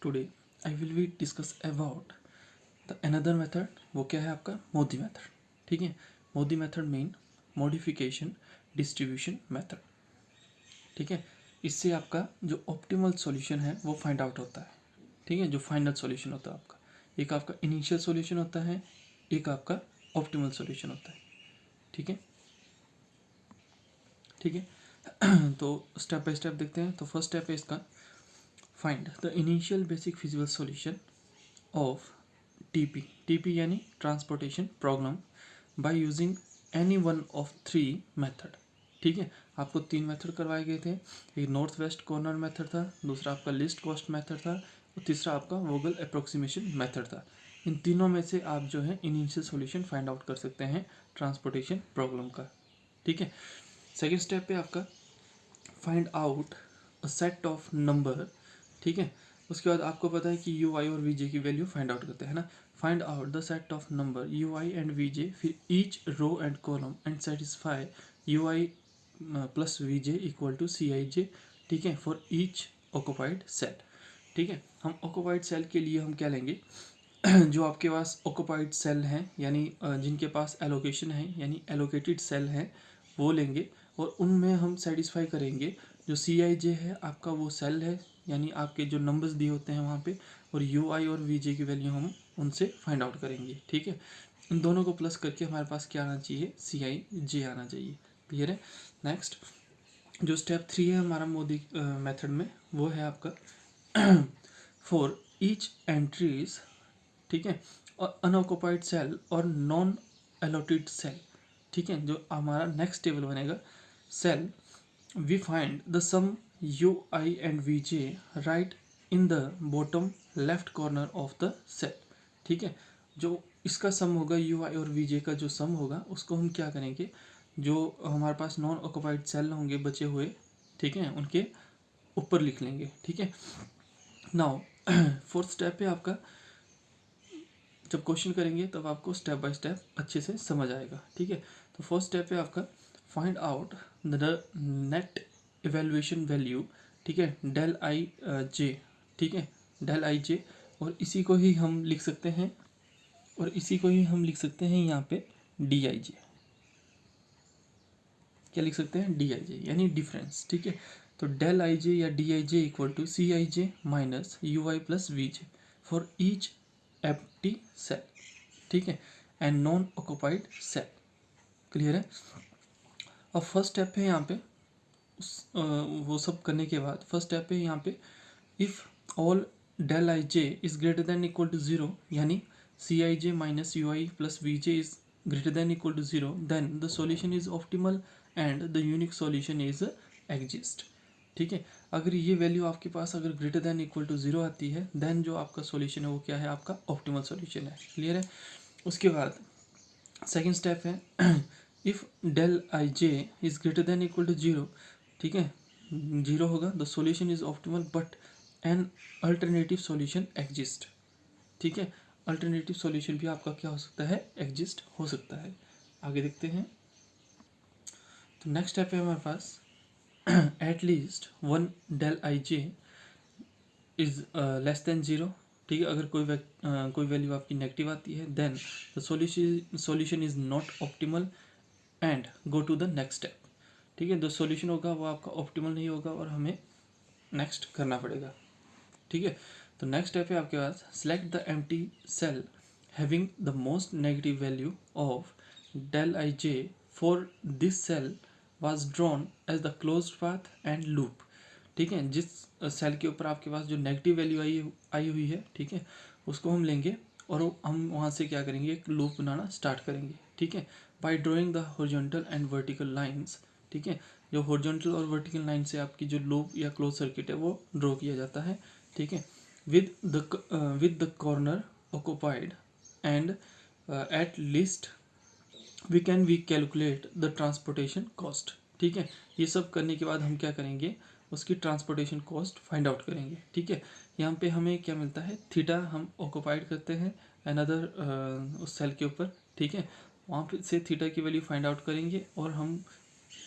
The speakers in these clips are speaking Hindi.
Today I will be discuss about the another method. वो क्या है आपका मोदी मेथड. ठीक है, Modi method mean modification distribution method. ठीक है, इससे आपका जो ऑप्टिमल सॉल्यूशन है वो फाइंड आउट होता है. ठीक है, जो फाइनल सॉल्यूशन होता है आपका, एक आपका इनिशियल सॉल्यूशन होता है, एक आपका ऑप्टिमल सॉल्यूशन होता है. ठीक है, ठीक है. तो स्टेप बाय स्टेप देखते हैं. तो फर्स्ट स्टेप है इसका, find the initial basic feasible solution of TP. TP यानी transportation problem by using any one of three method. ठीक है, आपको तीन मेथड करवाए गए थे. एक नॉर्थ वेस्ट कॉर्नर मेथड था, दूसरा आपका लिस्ट कॉस्ट मेथड था, और तीसरा आपका वोगल अप्रोक्सीमेशन मेथड था. इन तीनों में से आप जो है इनिशियल सॉल्यूशन फाइंड आउट कर सकते हैं ट्रांसपोर्टेशन प्रॉब्लम का. ठीक है, सेकेंड स्टेप पे आपका find out a set of number. ठीक है, उसके बाद आपको पता है कि यू आई और वी जे की वैल्यू फाइंड आउट करते हैं ना. Find out the set of number U I and V J, फिर each row and column and satisfy U I plus V J equal to C I J. ठीक है, फॉर ईच ऑक्यूपाइड सेल. ठीक है, हम ऑक्यूपाइड सेल के लिए हम क्या लेंगे, जो आपके पास ऑक्यूपाइड सेल हैं यानी जिनके पास एलोकेशन है यानी एलोकेटेड सेल हैं वो लेंगे, और उनमें हम सेटिस्फाई करेंगे जो सी आई जे है आपका वो सेल है यानी आपके जो नंबर्स दिए होते हैं वहाँ पे, और यू आई और वी जे की वैल्यू हम उनसे फाइंड आउट करेंगे. ठीक है, इन दोनों को प्लस करके हमारे पास क्या आना चाहिए, सी आई जे आना चाहिए. क्लियर है. नेक्स्ट जो स्टेप 3 है हमारा मोदी मेथड में, वो है आपका फॉर ईच एंट्रीज. ठीक है, और अनऑक्युपाइड सेल और नॉन एलोटेड सेल. ठीक है, जो हमारा नेक्स्ट टेबल बनेगा, cell we find the sum U I and V J right in the bottom left corner of the cell. ठीक है, जो इसका सम होगा यू आई और वी जे का जो सम होगा उसको हम क्या करेंगे, जो हमारे पास नॉन ऑक्युपाइड सेल होंगे बचे हुए, ठीक है, उनके ऊपर लिख लेंगे. ठीक है, नाउ फोर्थ स्टेप पे आपका जब क्वेश्चन करेंगे तब आपको स्टेप बाय स्टेप अच्छे से समझ आएगा. ठीक है, तो फर्स्ट स्टेप पे आपका find out the net evaluation value. ठीक है, डेल आई जे. ठीक है, डेल आई जे, और इसी को ही हम लिख सकते हैं, और इसी को ही हम लिख सकते हैं यहाँ पे डी आई जे. क्या लिख सकते हैं, डी आई जे यानी डिफरेंस. ठीक है, तो डेल आई जे या D I J equal to C I J minus U I plus V J for each empty cell. ठीक है, and non occupied cell. Clear है. अब फर्स्ट स्टेप है यहाँ पे वो सब करने के बाद फर्स्ट स्टेप है यहाँ पे, if all del I J is greater than equal to zero, यानी C I J minus U I plus V J is greater than equal to zero, then the solution is optimal and the unique solution is exist. ठीक है, अगर ये वैल्यू आपके पास अगर greater than equal to zero आती है, देन जो आपका सॉल्यूशन है वो क्या है, आपका ऑप्टिमल सॉल्यूशन है. क्लियर है. उसके बाद सेकेंड स्टेप है, if del I J is greater than equal to zero. ठीक है, जीरो होगा, the solution is optimal but an alternative solution exist. ठीक है, अल्टरनेटिव सॉल्यूशन भी आपका क्या हो सकता है, एग्जिस्ट हो सकता है. आगे देखते हैं. तो नेक्स्ट स्टेप है हमारे पास, at least one del I J is less than zero. ठीक है, अगर कोई वैल्यू आपकी नेगेटिव आती है, then the solution is not optimal and go to the next step. ठीक है, जो सॉल्यूशन होगा वो आपका ऑप्टिमल नहीं होगा और हमें नेक्स्ट करना पड़ेगा. ठीक है, तो नेक्स्ट स्टेप है आपके पास, select the empty cell having the most negative value of del I J for this cell was drawn as the closed path and loop. ठीक है, जिस सेल के ऊपर आपके पास जो नेगेटिव वैल्यू आई हुई है, ठीक है, उसको हम लेंगे और हम वहाँ से क्या करेंगे, एक लूप बनाना स्टार्ट करेंगे. ठीक है, by drawing the horizontal and vertical lines. ठीक है, जो हॉरिजॉन्टल और वर्टिकल लाइन से आपकी जो लूप या क्लोज सर्किट है वो ड्रॉ किया जाता है. ठीक है, with the corner occupied and at least we calculate the transportation cost. ठीक है, ये सब करने के बाद हम क्या करेंगे, उसकी ट्रांसपोर्टेशन कॉस्ट फाइंड आउट करेंगे. ठीक है, यहाँ पे हमें क्या मिलता है, थीटा हम ऑक्युपाइड करते हैं अनदर उस सेल के ऊपर. ठीक है, वहाँ पे से थीटा की वैल्यू फाइंड आउट करेंगे और हम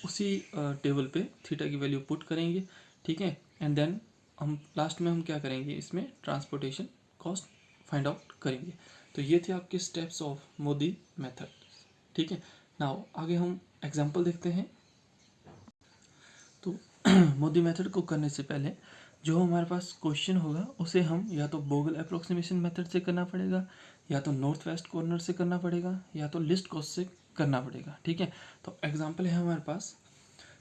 उसी टेबल पे थीटा की वैल्यू पुट करेंगे. ठीक है, एंड देन हम लास्ट में हम क्या करेंगे, इसमें ट्रांसपोर्टेशन कॉस्ट फाइंड आउट करेंगे। तो ये थे आपके स्टेप्स ऑफ मोदी मेथड, ठीक है। नाउ आगे हम एग्जांपल देखते हैं। तो मोदी मेथड को करने से पहले जो हमारे पास क्वेश्चन होगा उसे हम या तो बोगल अप्रोक्सीमेशन मेथड से करना पड़ेगा, या तो नॉर्थ वेस्ट कॉर्नर से करना पड़ेगा, या तो लिस्ट कॉस्ट से करना पड़ेगा, ठीक है। तो एग्जांपल है हमारे पास,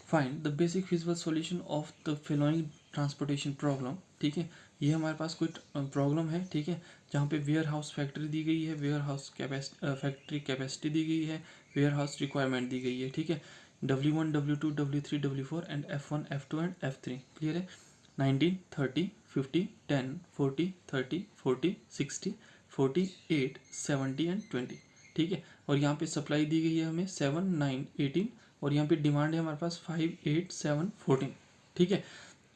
find the basic feasible solution of the following transportation problem, ठीक है। ये हमारे पास कोई प्रॉब्लम है, ठीक है, जहाँ पे वेयर हाउस फैक्ट्री दी गई है, वेयर हाउस फैक्ट्री कैपेसिटी दी गई है, वेयर हाउस रिक्वायरमेंट दी गई है, ठीक है। W1 W2 W3 W4 and F1 F2 and F3 clear है। 19 30 50 10 40 30 40 60 48 70 एंड 20, ठीक है। और यहाँ पे सप्लाई दी गई है हमें 7 9 18, और यहाँ पे डिमांड है हमारे पास 5 8 7 14, ठीक है।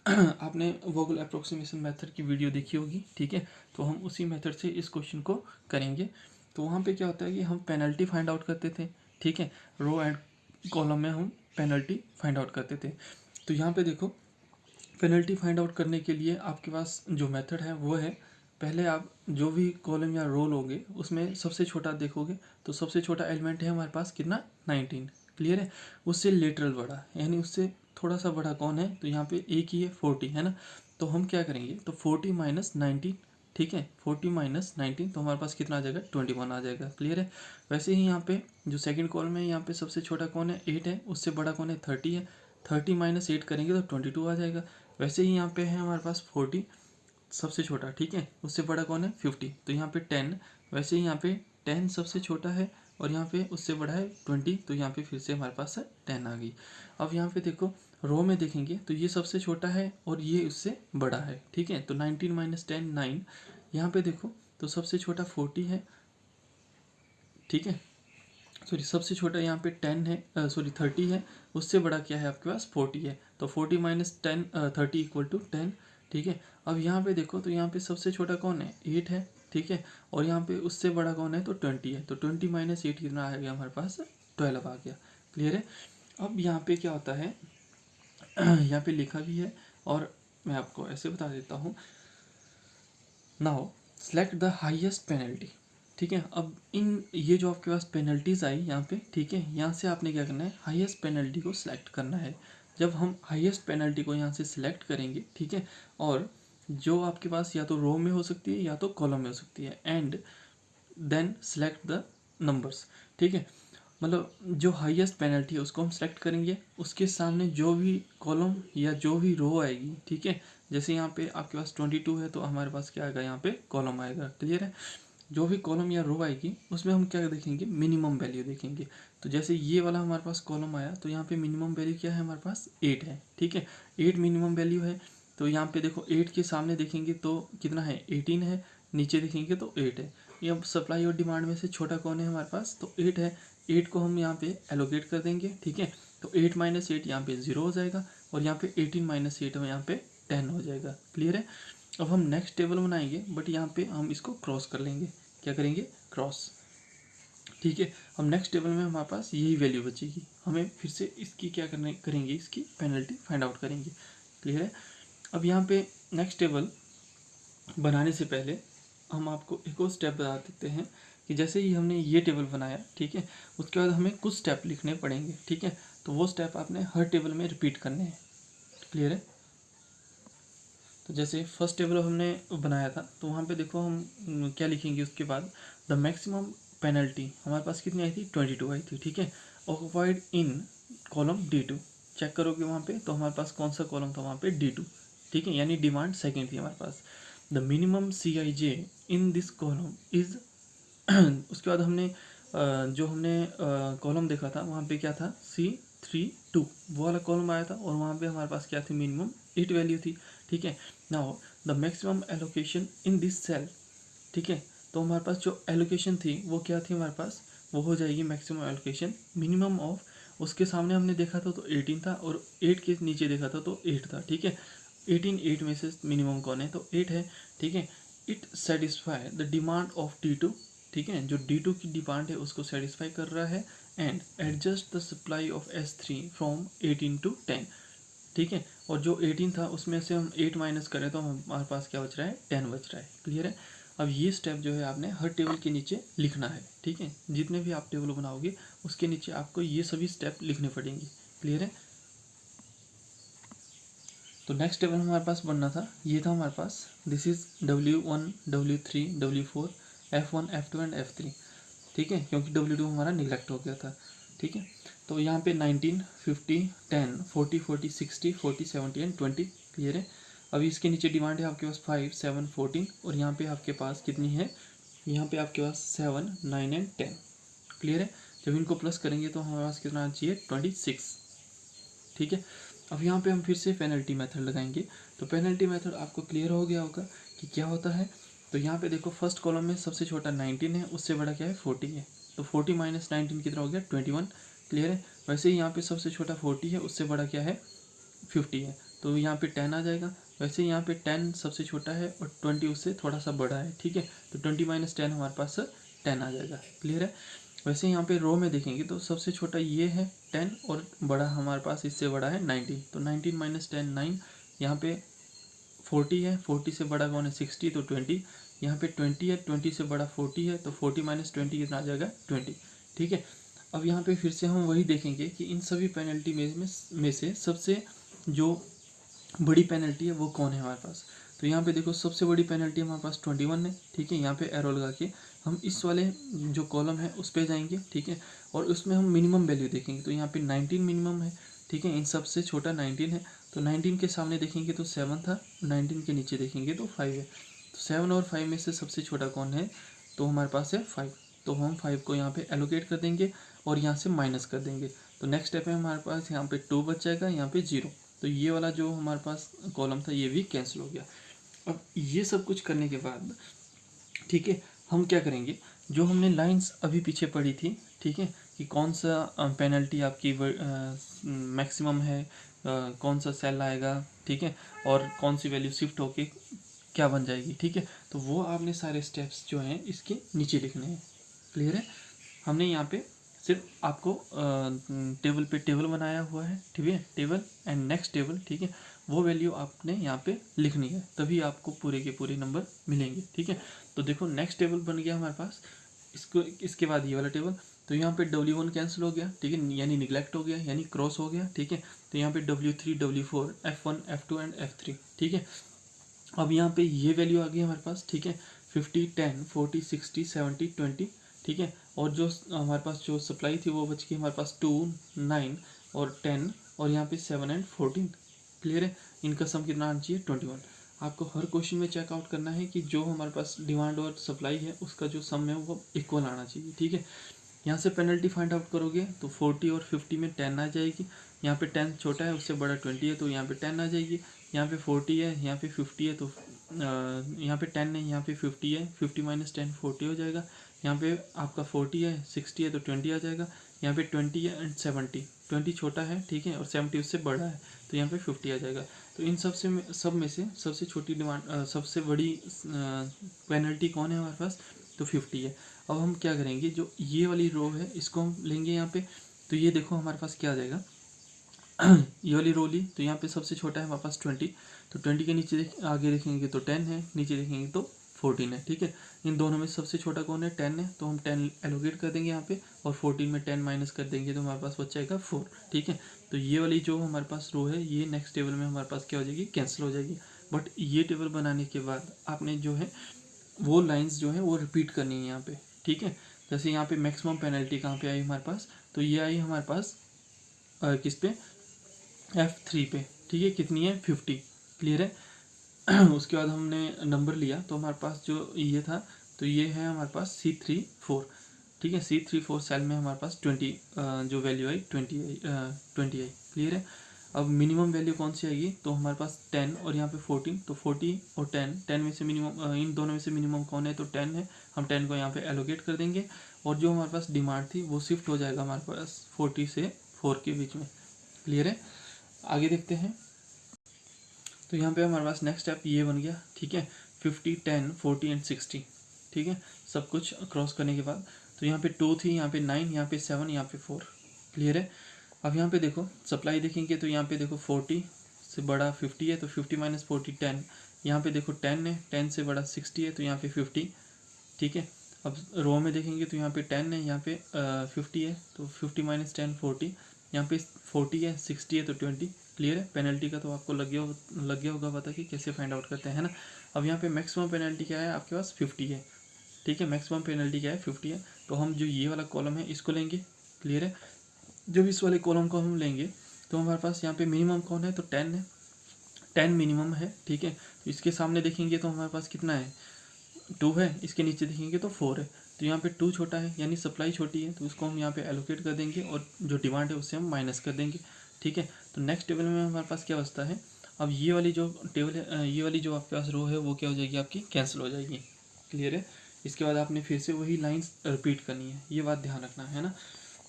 आपने वोगल अप्रोक्सीमेशन मेथड की वीडियो देखी होगी, ठीक है। तो हम उसी मेथड से इस क्वेश्चन को करेंगे। तो वहाँ पे क्या होता है कि हम पेनल्टी फाइंड आउट करते थे, ठीक है, रो एंड कॉलम में हम पेनल्टी फाइंड आउट करते थे। तो यहाँ पे देखो, पेनल्टी फाइंड आउट करने के लिए आपके पास जो मेथड है वो है, पहले आप जो भी कॉलम या रो लोगे उसमें सबसे छोटा देखोगे, तो सबसे छोटा एलिमेंट है हमारे पास कितना, 19, क्लियर है। उससे लेटरल बड़ा यानी उससे थोड़ा सा बड़ा कौन है, तो यहाँ पे एक ही है 40, है ना। तो हम क्या करेंगे, तो 40 माइनस 19, ठीक है, 40 माइनस 19, तो हमारे पास कितना आ जाएगा, 21 आ जाएगा, क्लियर है। वैसे ही यहाँ पे जो सेकंड कॉलम है, यहाँ पे सबसे छोटा कौन है, 8 है, उससे बड़ा कौन है, 30 है, 30 माइनस 8 करेंगे तो 22 आ जाएगा। वैसे ही यहाँ पे है हमारे पास 40 सबसे छोटा, ठीक है, उससे बड़ा कौन है, 50, तो यहाँ पे 10, वैसे ही यहाँ पे 10 सबसे छोटा है, और यहाँ पे उससे बड़ा है 20, तो यहाँ पे फिर से हमारे पास 10 आ गई। अब यहाँ पे देखो, रो में देखेंगे तो ये सबसे छोटा है और ये उससे बड़ा है, ठीक है। तो 19 माइनस 10 9, यहाँ पे देखो तो सबसे छोटा 40 है, ठीक है, सॉरी सबसे छोटा यहाँ पे 10 है, सॉरी 30 है, उससे बड़ा क्या है आपके पास 40 है, तो 40 माइनस 10 30 इक्वल टू 10, ठीक है। अब यहाँ पे देखो तो यहाँ पे सबसे छोटा कौन है, 8 है, ठीक है, और यहाँ पे उससे बड़ा कौन है, तो 20 है, तो 20 माइनस 8 कितना आ गया हमारे पास, 12 आ गया, क्लियर है। अब यहाँ पे क्या होता है, यहाँ पे लिखा भी है और मैं आपको ऐसे बता देता हूँ। Now select the highest penalty, ठीक है। अब इन ये जो आपके पास पेनल्टीज आई यहाँ पे, ठीक है, यहाँ से आपने क्या करना है, हाईएस्ट पेनल्टी को सिलेक्ट करना है। जब हम हाईएस्ट पेनल्टी को यहाँ से सिलेक्ट करेंगे, ठीक है, और जो आपके पास या तो रो में हो सकती है या तो कॉलम में हो सकती है, and then select the numbers, ठीक है। मतलब जो हाईएस्ट पेनल्टी है उसको हम सेलेक्ट करेंगे, उसके सामने जो भी कॉलम या जो भी रो आएगी, ठीक है, जैसे यहाँ पे आपके पास 22 है तो हमारे पास क्या आएगा, यहाँ पे कॉलम आएगा, क्लियर है। जो भी कॉलम या रो आएगी उसमें हम क्या देखेंगे, मिनिमम वैल्यू देखेंगे। तो जैसे ये वाला हमारे पास कॉलम आया तो यहाँ पे मिनिमम वैल्यू क्या है, हमारे पास 8 है, ठीक है, 8 मिनिमम वैल्यू है। तो यहाँ पे देखो 8 के सामने देखेंगे तो कितना है, 18 है, नीचे देखेंगे तो 8 है। ये अब सप्लाई और डिमांड में से छोटा कौन है हमारे पास, तो 8 है, 8 को हम यहाँ पे एलोकेट कर देंगे, ठीक है। तो 8 माइनस 8 यहाँ पे 0 हो जाएगा, और यहाँ पे 18 माइनस 8 यहाँ पे 10 हो जाएगा, क्लियर है। अब हम नेक्स्ट टेबल बनाएंगे, बट यहाँ पे हम इसको क्रॉस कर लेंगे, क्या करेंगे, क्रॉस, ठीक है। हम नेक्स्ट टेबल में हमारे पास यही वैल्यू बचेगी, हमें फिर से इसकी क्या करने करेंगे, इसकी पेनल्टी फाइंड आउट करेंगे, क्लियर है। अब यहाँ पे नेक्स्ट टेबल बनाने से पहले हम आपको एक और स्टेप बता देते हैं कि जैसे ही हमने ये टेबल बनाया, ठीक है, उसके बाद हमें कुछ स्टेप लिखने पड़ेंगे, ठीक है। तो वो स्टेप आपने हर टेबल में रिपीट करने हैं, क्लियर है। तो जैसे फर्स्ट टेबल हमने बनाया था तो वहाँ पे देखो हम क्या लिखेंगे, उसके बाद द मैक्सिमम पेनल्टी हमारे पास कितनी आई थी, 22 आई थी, ठीक है, ऑक्युपाइड इन कॉलम D2, चेक करोगे वहाँ पे तो हमारे पास कौन सा कॉलम था, वहाँ पे D2, ठीक है, यानी डिमांड सेकेंड थी हमारे पास। The minimum CIJ in this column is उसके बाद हमने जो हमने कॉलम देखा था वहाँ पे क्या था, C32 वो वाला कॉलम आया था, और वहाँ पे हमारे पास क्या थी, मिनिमम 8 वैल्यू थी, ठीक है। Now the maximum allocation in this cell, ठीक है, तो हमारे पास जो एलोकेशन थी वो क्या थी हमारे पास, वो हो जाएगी मैक्सिमम एलोकेशन मिनिमम ऑफ, उसके सामने हमने देखा था तो 18 था, और 8 के नीचे देखा था तो 8 था, ठीक है। 18 8 में से मिनिमम कौन है, तो 8 है, ठीक है। It satisfy the demand of D2, ठीक है, जो D2 की डिमांड है उसको सेटिस्फाई कर रहा है, and adjust the supply of S3 from 18 to 10, ठीक है। और जो 18 था उसमें से हम 8 माइनस करें तो हमारे पास क्या बच रहा है, 10 बच रहा है। क्लियर है। अब ये स्टेप जो है आपने हर टेबल के नीचे लिखना है। ठीक है, जितने भी आप टेबल बनाओगे उसके नीचे आपको ये सभी स्टेप लिखने पड़ेंगे। क्लियर है। तो नेक्स्ट टेबल हमारे पास बनना था, ये था हमारे पास, this is W1 W3 W4 F1 F2 and F3। ठीक है, क्योंकि W2 हमारा निगलेक्ट हो गया था। ठीक है, तो यहाँ पे 19 50 10 40 40 60 40 70 एंड 20। क्लियर है। अभी इसके नीचे डिमांड है आपके पास 5 7 14 और यहाँ पे आपके पास कितनी है, यहाँ पे आपके पास 7 9 एंड 10। क्लियर है। जब इनको प्लस करेंगे तो हमारे पास कितना आना चाहिए, 26। ठीक है। अब यहाँ पे हम फिर से पेनल्टी मेथड लगाएंगे। तो पेनल्टी मेथड आपको क्लियर हो गया होगा कि क्या होता है। तो यहाँ पे देखो फर्स्ट कॉलम में सबसे छोटा 19 है, उससे बड़ा क्या है 40 है। तो 40 माइनस 19 कितना हो गया, 21। क्लियर है। वैसे ही यहाँ पे सबसे छोटा 40 है, उससे बड़ा क्या है 50 है, तो यहाँ पे 10 आ जाएगा। वैसे ही यहाँ पे 10 सबसे छोटा है और 20 उससे थोड़ा सा बड़ा है। ठीक है, तो 20 माइनस 10 हमारे पास 10 आ जाएगा। क्लियर है। वैसे यहाँ पे रो में देखेंगे तो सबसे छोटा ये है 10 और बड़ा हमारे पास इससे बड़ा है 19। तो 19 माइनस 10 9। यहाँ पे 40 है, 40 से बड़ा कौन है 60, तो 20। यहाँ पे 20 है, 20 से बड़ा 40 है, तो 40 माइनस 20 कितना आ जाएगा 20। ठीक है। अब यहाँ पे फिर से हम वही देखेंगे कि इन सभी पेनल्टी में से सबसे जो बड़ी पेनल्टी है वो कौन है हमारे पास। तो यहाँ पे देखो सबसे बड़ी पेनल्टी हमारे पास 21 है। ठीक है, यहाँ पे एरो लगा के हम इस वाले जो कॉलम है उस पर जाएंगे। ठीक है, और उसमें हम मिनिमम वैल्यू देखेंगे। तो यहाँ पे 19 मिनिमम है। ठीक है, इन सबसे छोटा 19 है। तो 19 के सामने देखेंगे तो 7 था, 19 के नीचे देखेंगे तो 5 है। तो 7 और 5 में से सबसे छोटा कौन है, तो हमारे पास है 5। तो हम 5 को यहाँ पे एलोकेट कर देंगे और यहाँ से माइनस कर देंगे। तो नेक्स्ट स्टेप है हमारे पास यहाँ पे 2 बच जाएगा, यहाँ पे 0। तो ये वाला जो हमारे पास कॉलम था ये भी कैंसिल हो गया। अब ये सब कुछ करने के बाद ठीक है, हम क्या करेंगे, जो हमने लाइंस अभी पीछे पढ़ी थी, ठीक है, कि कौन सा पेनल्टी आपकी मैक्सिमम है, कौन सा सेल आएगा, ठीक है, और कौन सी वैल्यू शिफ्ट होके क्या बन जाएगी। ठीक है, तो वो आपने सारे स्टेप्स जो हैं इसके नीचे लिखने हैं। क्लियर है। हमने यहाँ पे सिर्फ आपको टेबल पे टेबल बनाया हुआ है। ठीक है, टेबल एंड नेक्स्ट टेबल। ठीक है, वो वैल्यू आपने यहाँ पे लिखनी है, तभी आपको पूरे के पूरे नंबर मिलेंगे। ठीक है, तो देखो नेक्स्ट टेबल बन गया हमारे पास। इसको इसके बाद ये वाला टेबल, तो यहाँ पे W1 कैंसिल हो गया। ठीक है, यानी निगलेक्ट हो गया, यानी क्रॉस हो गया। ठीक है, तो यहाँ पे W3 W4 F1 F2 and F3। ठीक है, अब यहाँ पे ये वैल्यू आ गई हमारे पास। ठीक है, 50 10 40 60 70 20। ठीक है, और जो हमारे पास जो सप्लाई थी वो बच गई हमारे पास 2 9 और 10 और यहाँ पे 7 एंड 14। क्लियर है। इनका सम कितना आना चाहिए 21। आपको हर क्वेश्चन में चेकआउट करना है कि जो हमारे पास डिमांड और सप्लाई है उसका जो सम है वो इक्वल आना चाहिए। ठीक है, यहाँ से पेनल्टी फाइंड आउट करोगे तो 40 और 50 में 10 आ जाएगी। यहाँ पे 10 छोटा है, उससे बड़ा 20 है, तो यहाँ पे 10 आ जाएगी। यहाँ पे 40 है, यहाँ पे 50 है, तो यहाँ पे 10 है, यहाँ पे 50 है, 50 माइनस 10 40 हो जाएगा। यहाँ पे आपका 40 है, 60 है, तो 20 आ जाएगा। यहाँ पे 20 है एंड 70, 20 छोटा है, ठीक है, और 70 उससे बड़ा है, तो यहाँ पे 50 आ जाएगा। तो इन सब में से सबसे छोटी डिमांड सबसे बड़ी पेनल्टी कौन है हमारे पास, तो 50 है। अब हम क्या करेंगे, जो ये वाली रो है इसको हम लेंगे यहाँ पे। तो ये देखो हमारे पास क्या आ जाएगा ये वाली रो ली, तो यहाँ पे सबसे छोटा है हमारे पास 20। तो 20 के नीचे आगे देखेंगे तो 10 है, नीचे देखेंगे तो 14 है। ठीक है, इन दोनों में सबसे छोटा कौन है, 10 है, तो हम 10 एलोकेट कर देंगे यहाँ पे, और 14 में 10 माइनस कर देंगे तो हमारे पास बच जाएगा 4। ठीक है, तो ये वाली जो हमारे पास रो है ये नेक्स्ट टेबल में हमारे पास क्या हो जाएगी, कैंसिल हो जाएगी। बट ये टेबल बनाने के बाद आपने जो है वो लाइंस जो है वो रिपीट करनी है यहाँ पे। ठीक है, जैसे यहाँ पे मैक्सिमम पेनल्टी कहाँ पे आई हमारे पास, तो ये आई हमारे पास किस पे, F3 पे। ठीक है, कितनी है 50। क्लियर है उसके बाद हमने नंबर लिया तो हमारे पास जो ये था, तो ये है हमारे पास C34। ठीक है, C34 सेल में हमारे पास 20 जो वैल्यू आई 20 आई। क्लियर है। अब मिनिमम वैल्यू कौन सी आएगी, तो हमारे पास 10 और यहाँ पे 14, तो 40 और 10 में से मिनिमम इन दोनों में से मिनिमम कौन है, तो 10 है। हम 10 को यहाँ पे एलोकेट कर देंगे और जो हमारे पास डिमांड थी वो शिफ्ट हो जाएगा हमारे पास 40 से 4 के बीच में। क्लियर है। आगे देखते हैं। तो यहाँ पे हमारे पास नेक्स्ट स्टेप ये बन गया। ठीक है, 50 10 40 एंड 60। ठीक है, सब कुछ क्रॉस करने के बाद तो यहाँ पे 2 थी, यहाँ पे 9, यहाँ पे 7, यहाँ पे 4। क्लियर है। अब यहाँ पे देखो सप्लाई देखेंगे तो यहाँ पे देखो 40 से बड़ा 50 है तो 50 माइनस 40 10, यहाँ पे देखो 10 है, 10 से बड़ा 60 है तो यहाँ पे 50, ठीक है। अब रो में देखेंगे तो यहाँ पे 10 है, यहाँ पे 50 है तो 50 माइनस 10 40, यहाँ पे 40 है, 60 है तो 20। क्लियर है। पेनल्टी का तो आपको लग गया होगा पता कि कैसे फाइंड आउट करते हैं ना। अब यहाँ पे मैक्सिमम पेनल्टी क्या है आपके पास 50 है, ठीक है। मैक्सिमम पेनल्टी क्या है 50 है, तो हम जो ये वाला कॉलम है इसको लेंगे। क्लियर है। जब इस वाले कॉलम को हम लेंगे तो हमारे पास यहाँ पे मिनिमम कौन है तो 10 है, 10 मिनिमम है, ठीक है। तो इसके सामने देखेंगे तो हमारे पास कितना है 2 है, इसके नीचे देखेंगे तो 4 है, तो यहाँ पे 2 छोटा है यानी सप्लाई छोटी है, तो उसको हम यहाँ पे एलोकेट कर देंगे और जो डिमांड है उससे हम माइनस कर देंगे, ठीक है। तो नेक्स्ट टेबल में हमारे पास क्या बचता है, अब ये वाली जो टेबल है, ये वाली जो आपके पास रो है वो क्या हो जाएगी आपकी कैंसिल हो जाएगी। क्लियर है। इसके बाद आपने फिर से वही लाइन्स रिपीट करनी है, ये बात ध्यान रखना है ना।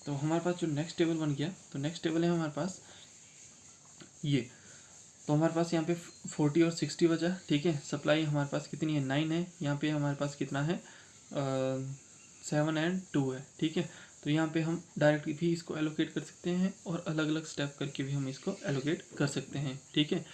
तो हमारे पास जो नेक्स्ट टेबल बन गया, तो नेक्स्ट टेबल है हमारे पास ये, तो हमारे पास यहाँ पे 40 और 60 बचा, ठीक है। सप्लाई हमारे पास कितनी है 9 है, यहाँ पे हमारे पास कितना है 7 एंड 2 है, ठीक है। तो यहाँ पे हम डायरेक्ट भी इसको एलोकेट कर सकते हैं और अलग अलग स्टेप करके भी हम इसको एलोकेट कर सकते हैं, ठीक है।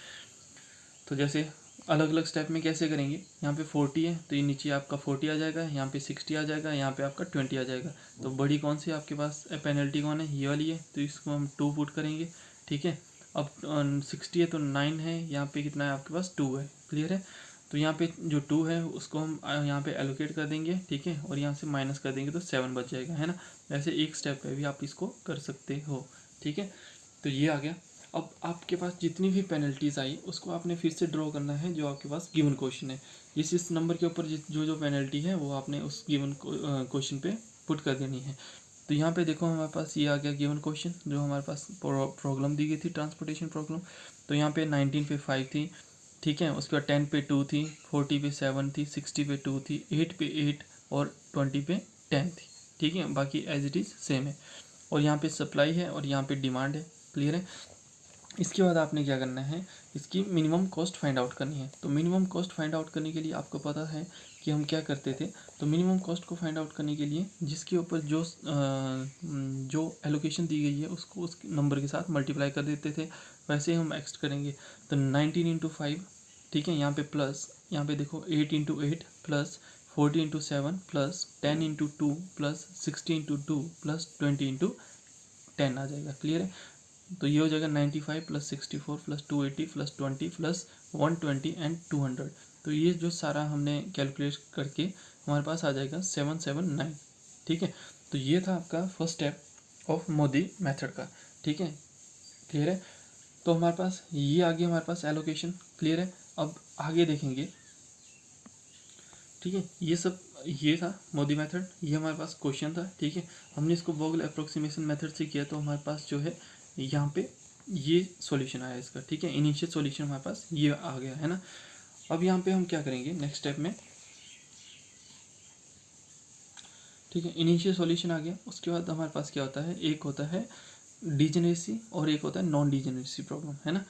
तो जैसे अलग अलग स्टेप में कैसे करेंगे, यहाँ पे 40 है तो ये नीचे आपका 40 आ जाएगा, यहाँ पे 60 आ जाएगा, यहाँ पे आपका 20 आ जाएगा। तो बड़ी कौन सी आपके पास पेनल्टी कौन है, ये वाली है, तो इसको हम 2 पुट करेंगे, ठीक है। अब 60 है तो 9 है, यहाँ पे कितना है आपके पास 2 है। क्लियर है। तो यहाँ पे जो 2 है उसको हम यहाँ पे एलोकेट कर देंगे, ठीक है, और यहाँ से माइनस कर देंगे तो 7 बच जाएगा, है ना। वैसे एक स्टेप पे भी आप इसको कर सकते हो, ठीक है। तो ये आ गया। अब आपके पास जितनी भी पेनल्टीज़ आई उसको आपने फिर से ड्रॉ करना है जो आपके पास गिवन क्वेश्चन है। इस नंबर के ऊपर जो पेनल्टी है वो आपने उस गिवन क्वेश्चन पे पुट कर देनी है। तो यहाँ पे देखो हमारे पास ये आ गया गिवन क्वेश्चन, जो हमारे पास प्रॉब्लम दी गई थी ट्रांसपोर्टेशन प्रॉब्लम। तो यहाँ पे 19 पे 5 थी, ठीक है। उसके बाद 10 पे 2 थी, 40 पे 7 थी, 60 पे 2 थी, 8 पे 8 और 20 पे 10 थी, ठीक है। बाकी एज इट इज़ सेम है। और यहाँ पे सप्लाई है और यहाँ पे डिमांड है। क्लियर है। इसके बाद आपने क्या करना है, इसकी मिनिमम कॉस्ट फाइंड आउट करनी है। तो मिनिमम कॉस्ट फाइंड आउट करने के लिए आपको पता है कि हम क्या करते थे। तो मिनिमम कॉस्ट को फाइंड आउट करने के लिए जिसके ऊपर जो एलोकेशन दी गई है उसको उस नंबर के साथ मल्टीप्लाई कर देते थे, वैसे ही हम एक्स्ट करेंगे। तो 19 इंटू 5, ठीक है, यहाँ पे प्लस, यहाँ पे देखो 8 into 8 plus 40 into 7 plus 10 into 2 plus 60 into 2 plus 20 into 10 आ जाएगा। क्लियर है। तो ये हो जाएगा 95 plus 64 plus 280 plus 20 plus 120 and 200। तो ये जो सारा हमने कैलकुलेट करके हमारे पास आ जाएगा 779, ठीक है। तो ये था आपका first step of Modi method का, ठीक है। क्लियर है। तो हमारे पास ये आ गया, हमारे पास एलोकेशन। क्लियर है। अब आगे देखेंगे, ठीक है। ये था मोदी मेथड, ये हमारे पास क्वेश्चन था, ठीक है। हमने इसको वोगल अप्रोक्सीमेशन मेथड से किया, तो हमारे पास जो है यहाँ पे ये सॉल्यूशन आया इसका, ठीक है। इनिशियल सॉल्यूशन हमारे पास ये आ गया, है ना। अब यहाँ पे हम क्या करेंगे नेक्स्ट स्टेप में, ठीक है। इनिशियल सॉल्यूशन आ गया, उसके बाद हमारे पास क्या होता है, एक होता है डिजेनरेसी और एक होता है नॉन डिजेनरेसी प्रॉब्लम, है ना।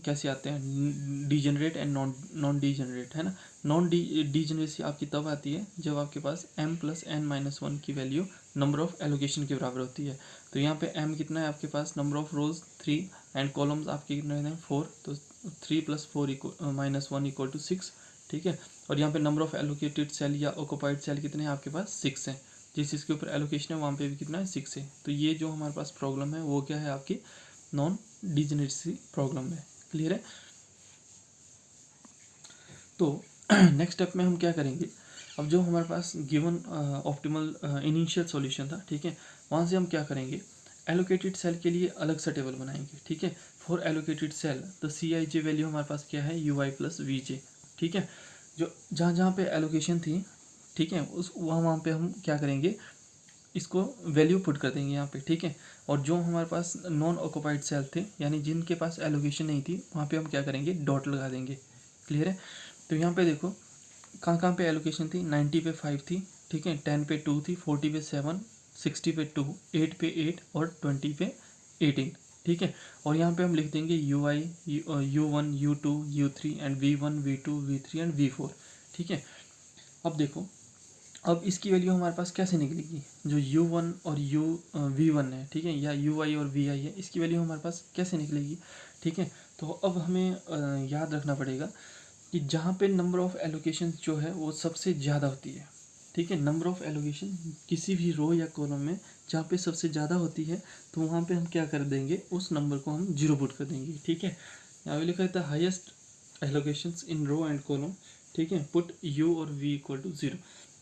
कैसे आते हैं डिजेनरेट एंड नॉन डिजेनरेट, है ना। नॉन डिजेनरेसी आपकी तब आती है जब आपके पास m प्लस n माइनस 1 की वैल्यू नंबर ऑफ एलोकेशन के बराबर होती है। तो यहाँ पे m कितना है आपके पास, number of rows 3 and columns आपके कितने हैं 4, तो 3 प्लस 4 माइनस 1 इक्वल टू 6, ठीक है। और यहाँ पे नंबर ऑफ एलोकेटेड सेल या ऑक्यूपाइड सेल कितने हैं आपके पास 6 हैं। जिस चीज़ के ऊपर एलोकेशन है वहाँ पे भी कितना है 6 है। तो ये जो हमारे पास प्रॉब्लम है वो क्या है आपकी नॉन डिजेनरेसी प्रॉब्लम है। क्लियर है। तो नेक्स्ट स्टेप में हम क्या करेंगे, अब जो हमारे पास गिवन ऑप्टिमल इनिशियल सॉल्यूशन था, ठीक है, वहाँ से हम क्या करेंगे, एलोकेटेड सेल के लिए अलग सा टेबल बनाएंगे, ठीक है। फॉर एलोकेटेड सेल तो CIJ वैल्यू हमारे पास क्या है UI प्लस VJ, ठीक है। जो जहाँ जहाँ पे एलोकेशन थी, ठीक है, उस वहाँ पे हम क्या करेंगे, इसको वैल्यू पुट कर देंगे यहाँ पे, ठीक है। और जो हमारे पास नॉन ऑक्यूपाइड सेल थे यानी जिनके पास एलोकेशन नहीं थी वहाँ पे हम क्या करेंगे डॉट लगा देंगे। क्लियर है। तो यहाँ पे देखो कहाँ कहाँ पे एलोकेशन थी, 90 पे 5 थी, ठीक है, 10 पे 2 थी, 40 पे 7, 60 पे 2, 8 पे 8 और 20 पे 18, ठीक है। और यहाँ पे हम लिख देंगे UI U1 U2 U3 and V1 V2 V3 and V4, ठीक है। अब देखो, अब इसकी वैल्यू हमारे पास कैसे निकलेगी, जो U1 और V1 है, ठीक है, या UI और VI है, इसकी वैल्यू हमारे पास कैसे निकलेगी, ठीक है। तो अब हमें याद रखना पड़ेगा कि जहाँ पे नंबर ऑफ़ एलोकेशन जो है वो सबसे ज़्यादा होती है, ठीक है, नंबर ऑफ़ एलोकेशन किसी भी रो या कॉलम में जहाँ पे सबसे ज़्यादा होती है तो वहाँ पे हम क्या कर देंगे, उस नंबर को हम जीरो पुट कर देंगे, ठीक है। यहाँ पे लिखा है the highest allocations in row and column, ठीक है, पुट यू और वी इक्वल टू जीरो।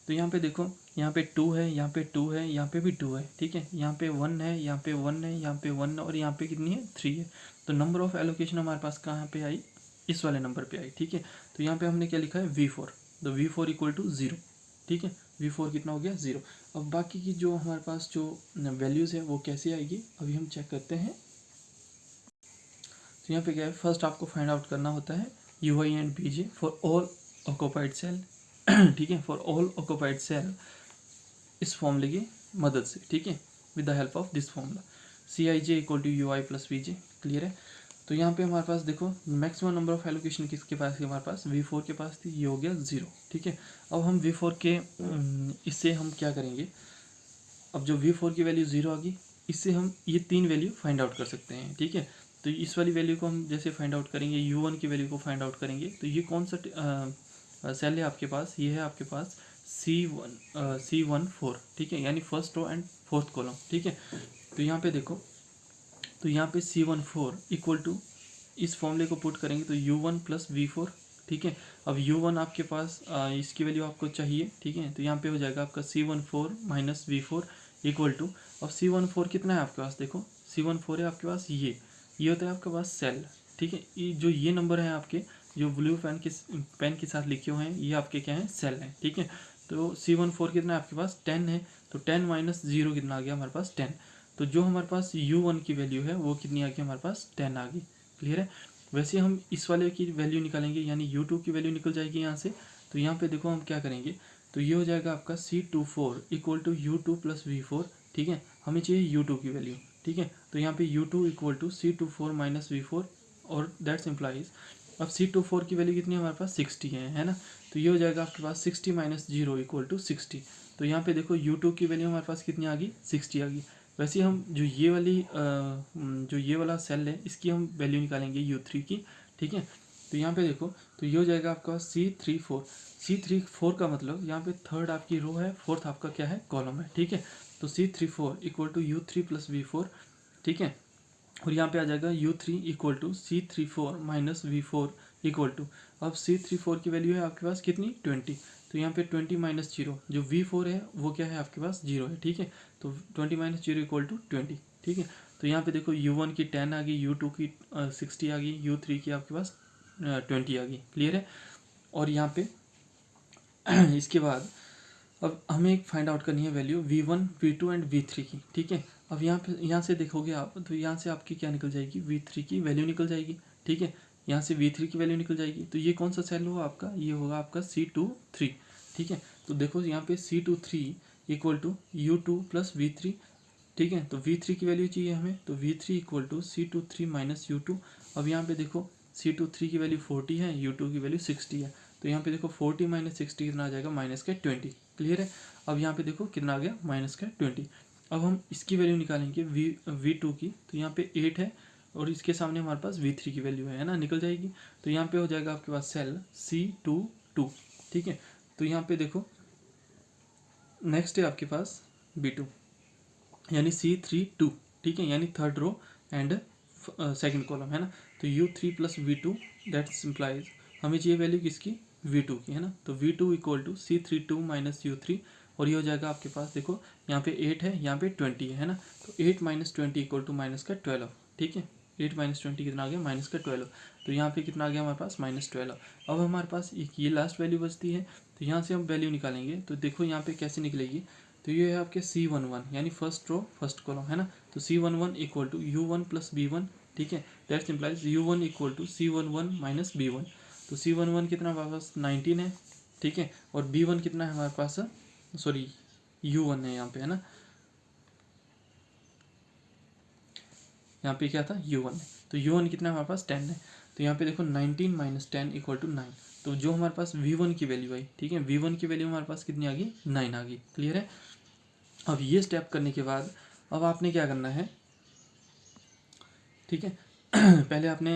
तो यहाँ पे देखो, यहाँ पे 2 है, यहाँ पे 2 है, यहाँ पे भी 2 है, ठीक है, यहाँ पे 1 है, यहाँ पे 1 है, यहाँ पे 1 है और यहाँ पे कितनी है 3 है। तो नंबर ऑफ़ एलोकेशन हमारे पास कहाँ पे आई, इस वाले नंबर पे आई, ठीक है। तो यहाँ पे हमने क्या लिखा है V4, तो V4 इक्वल टू ज़ीरो, ठीक है, V4 कितना हो गया 0। अब बाकी की जो हमारे पास जो वैल्यूज़ है वो कैसे आएगी अभी हम चेक करते हैं। तो यहाँ पे क्या है, फर्स्ट आपको फाइंड आउट करना होता है UI and BJ for all occupied cell, ठीक है, फॉर ऑल ऑक्यूपाइड सेल इस फॉर्मूले की मदद से, ठीक है, with the help of this formula CIJ equal to UI plus VJ, clear है। तो यहाँ पे हमारे पास देखो मैक्सिमम नंबर ऑफ एलोकेशन किसके पास थी, हमारे पास V4 के पास थी, ये हो गया 0, ठीक है। अब हम V4 के इससे हम क्या करेंगे, अब जो V4 की वैल्यू 0 आ गई, इससे हम ये 3 वैल्यू फाइंड आउट कर सकते हैं, ठीक है। तो इस वाली वैल्यू को हम जैसे फाइंड आउट करेंगे, U1 की वैल्यू को फाइंड आउट करेंगे, तो ये कौन सा सेल है आपके पास, ये है आपके पास C14, ठीक है, यानी first row and fourth column, ठीक है। तो यहाँ पे देखो, तो यहाँ पे C14 इक्वल टू इस फॉर्मूले को पुट करेंगे तो U1 प्लस V4, ठीक है। अब U1 आपके पास इसकी वैल्यू आपको चाहिए, ठीक है, तो यहाँ पे हो जाएगा आपका C14 minus V4 equal to, अब C14 कितना है आपके पास, देखो C14 है आपके पास, ये होता है आपके पास सेल, ठीक है। ये जो ये नंबर है आपके जो ब्लू पेन के साथ लिखे हुए हैं, ये आपके क्या है, सेल हैं, ठीक है। तो C14 कितना है आपके पास 10 है, तो 10 माइनस 0 कितना आ गया हमारे पास 10। तो जो हमारे पास U1 की वैल्यू है वो कितनी आ गई हमारे पास 10 आ गई, क्लियर है। वैसे हम इस वाले की वैल्यू निकालेंगे, यानी U2 की वैल्यू निकल जाएगी यहाँ से। तो यहाँ पे देखो हम क्या करेंगे, तो ये हो जाएगा आपका C24 equal to U2 plus V4, ठीक है। हमें चाहिए U2 की वैल्यू, ठीक है। तो यहाँ पे U2 equal to C24 minus V4 और दैट्स इम्प्लाइज, अब C24 की वैल्यू कितनी है हमारे पास 60 है ना। तो ये हो जाएगा आपके पास 60 माइनस 0 इक्वल टू 60। तो यहाँ पे देखो U2 की वैल्यू हमारे पास कितनी आ गई 60 आ गई। वैसे हम जो ये वाला सेल है इसकी हम वैल्यू निकालेंगे U3 की, ठीक है। तो यहाँ पे देखो, तो ये हो जाएगा आपका C34 का मतलब यहाँ पे थर्ड आपकी रो है, फोर्थ आपका क्या है, कॉलम है, ठीक है। तो C34 equal to U3 plus V4, ठीक है। और यहाँ पे आ जाएगा U3 equal to C34 minus V4 equal to, अब C34 की वैल्यू है आपके पास कितनी 20, तो यहाँ पे 20 माइनस 0, जो V4 है वो क्या है आपके पास 0 है, ठीक है। तो 20 माइनस 0 इक्वल टू 20, ठीक है। तो यहाँ पे देखो U1 की 10 आ गई, U2 की 60 आ गई, U3 की आपके पास 20 आ गई, क्लियर है। और यहाँ पे इसके बाद अब हमें एक फाइंड आउट करनी है value V1 V2 and V3 की, ठीक है। अब यहाँ से देखोगे आप, तो यहाँ से आपकी क्या निकल जाएगी, V3 की वैल्यू निकल जाएगी, ठीक है। यहाँ से V3 की वैल्यू निकल जाएगी, तो ये कौन सा सेल होगा आपका, ये होगा आपका C23, ठीक है। तो देखो यहाँ पे C23 equal to U2 plus V3, ठीक है। तो V3 की वैल्यू चाहिए हमें, तो V3 equal to C23 minus U2। अब यहाँ पे देखो C23 की वैल्यू 40 है, U2 की वैल्यू 60 है, तो यहाँ पे देखो 40 माइनस 60 कितना आ जाएगा, माइनस का 20, क्लियर है। अब यहाँ पे देखो कितना आ गया, माइनस का 20। अब हम इसकी वैल्यू निकालेंगे V2 की, तो यहाँ पे 8 है और इसके सामने हमारे पास V3 की वैल्यू है ना, निकल जाएगी। तो यहाँ पे हो जाएगा आपके पास सेल C22, ठीक है। तो यहाँ पे देखो नेक्स्ट है आपके पास B2 यानी C32, ठीक है, यानी third row and second column है ना। तो U3 plus V2 that's implies, हमें चाहिए वैल्यू किसकी, V2 की, है ना। तो V2 equal to C32 minus U3, और ये हो जाएगा आपके पास देखो यहाँ पे 8 है, यहाँ पे 20 है ना। तो 8 माइनस 20 इक्वल टू माइनस का 12, ठीक है। 8 माइनस 20 कितना आ गया, माइनस का 12। तो यहाँ पे कितना आ गया हमारे पास, माइनस 12। अब हमारे पास एक ये लास्ट वैल्यू बचती है, तो यहाँ से हम वैल्यू निकालेंगे, तो देखो यहाँ पे कैसे निकलेगी। तो ये है आपके C11 यानी फर्स्ट रो फर्स्ट कॉलम है ना। तो C11 equal to U1 plus B1, ठीक है, that's implies U1 equal to C11 minus B1। तो C11 कितना हमारे पास 19 है, ठीक है, और B1 कितना है हमारे पास, सॉरी U1 है यहाँ पे, है ना, यहाँ पे क्या था U1 है, तो U1 कितना है हमारे पास 10 है। तो यहाँ पे देखो 19 माइनस 10 इक्वल टू 9, तो जो हमारे पास V1 की वैल्यू आई, ठीक है, V1 की वैल्यू हमारे पास कितनी आ गई 9 आ गई, क्लियर है। अब ये स्टेप करने के बाद अब आपने क्या करना है, ठीक है, पहले आपने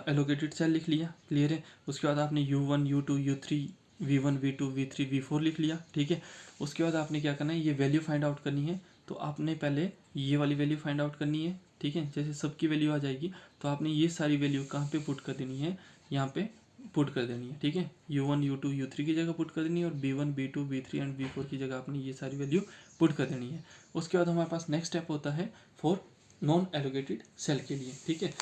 एलोकेटेड सेल लिख लिया, क्लियर है। उसके बाद आपने U1 U2 U3 V1 V2 V3 V4 लिख लिया, ठीक है। उसके बाद आपने क्या करना है, ये वैल्यू फाइंड आउट करनी है। तो आपने पहले ये वाली वैल्यू फाइंड आउट करनी है, ठीक है। जैसे सबकी वैल्यू आ जाएगी तो आपने ये सारी वैल्यू कहाँ पे पुट कर देनी है, यहाँ पे पुट कर देनी है, ठीक है। U1 U2 U3 की जगह पुट कर देनी है और B1 B2 B3 and B4 की जगह आपने ये सारी वैल्यू पुट कर देनी है। उसके बाद हमारे पास नेक्स्ट स्टेप होता है फॉर नॉन एलोकेटेड सेल के लिए, ठीक है।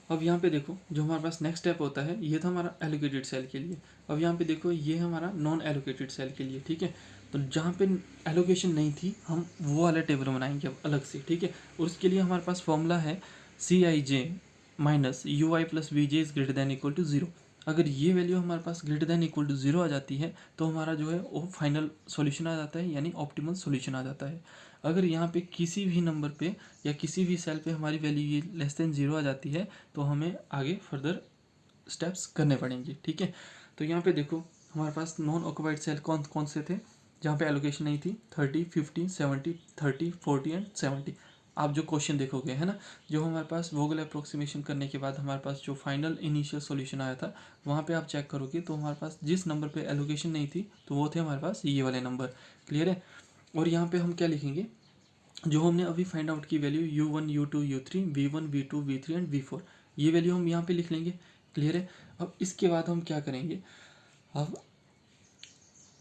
अब यहाँ पे देखो जो हमारे पास नेक्स्ट स्टेप होता है, ये था हमारा एलोकेटेड सेल के लिए। अब यहाँ पे देखो ये हमारा नॉन एलोकेटेड सेल के लिए, ठीक है। तो जहाँ पे एलोकेशन नहीं थी हम वो वाला टेबल बनाएंगे अब अलग से, ठीक है। और उसके लिए हमारे पास फॉर्मूला है CIJ minus UI plus VJ is greater than equal to 0। अगर ये वैल्यू हमारे पास ग्रेटर देन इक्वल टू 0 आ जाती है तो हमारा जो है वो फाइनल सॉल्यूशन आ जाता है, यानी ऑप्टिमल सॉल्यूशन आ जाता है। अगर यहाँ पे किसी भी नंबर पे या किसी भी सेल पे हमारी वैल्यू ये लेस देन 0 आ जाती है तो हमें आगे फर्दर स्टेप्स करने पड़ेंगे, ठीक है। तो यहाँ पे देखो हमारे पास नॉन ऑक्युपाइड सेल कौन कौन से थे जहाँ पे एलोकेशन नहीं थी, 30 50 70 30 40 एंड 70। आप जो क्वेश्चन देखोगे है ना, जो हमारे पास वोगल अप्रोक्सीमेशन करने के बाद हमारे पास जो फाइनल इनिशियल सॉल्यूशन आया था वहाँ पे आप चेक करोगे तो हमारे पास जिस नंबर पे एलोकेशन नहीं थी तो वो थे हमारे पास ये वाले नंबर, क्लियर है। और यहाँ पे हम क्या लिखेंगे, जो हमने अभी फाइंड आउट की value U1 U2 U3 V1 V2 V3 and V4, ये वैल्यू हम यहाँ पे लिख लेंगे, क्लियर है। अब इसके बाद हम क्या करेंगे, अब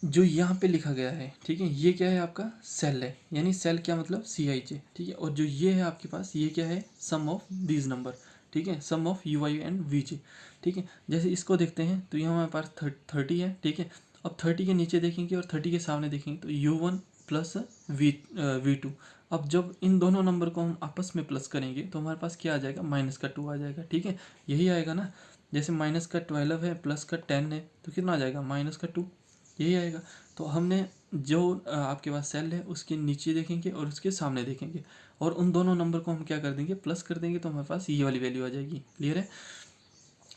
जो यहाँ पे लिखा गया है, ठीक है, ये क्या है आपका सेल है, यानी सेल क्या मतलब CIJ, ठीक है। और जो ये है आपके पास ये क्या है, सम ऑफ दीज नंबर, ठीक है, सम ऑफ UI एंड VJ, ठीक है। जैसे इसको देखते हैं तो यहाँ हमारे पास 30 है, ठीक है। अब 30 के नीचे देखेंगे और 30 के सामने देखेंगे तो U1 प्लस V2। अब जब इन दोनों नंबर को हम आपस में प्लस करेंगे तो हमारे पास क्या आ जाएगा, -2 आ जाएगा, ठीक है। यही आएगा ना, जैसे -12 है प्लस का 10 है तो कितना आ जाएगा, -2, यही आएगा। तो हमने जो आपके पास सेल है उसके नीचे देखेंगे और उसके सामने देखेंगे और उन दोनों नंबर को हम क्या कर देंगे, प्लस कर देंगे तो हमारे पास ये वाली वैल्यू आ जाएगी, क्लियर है,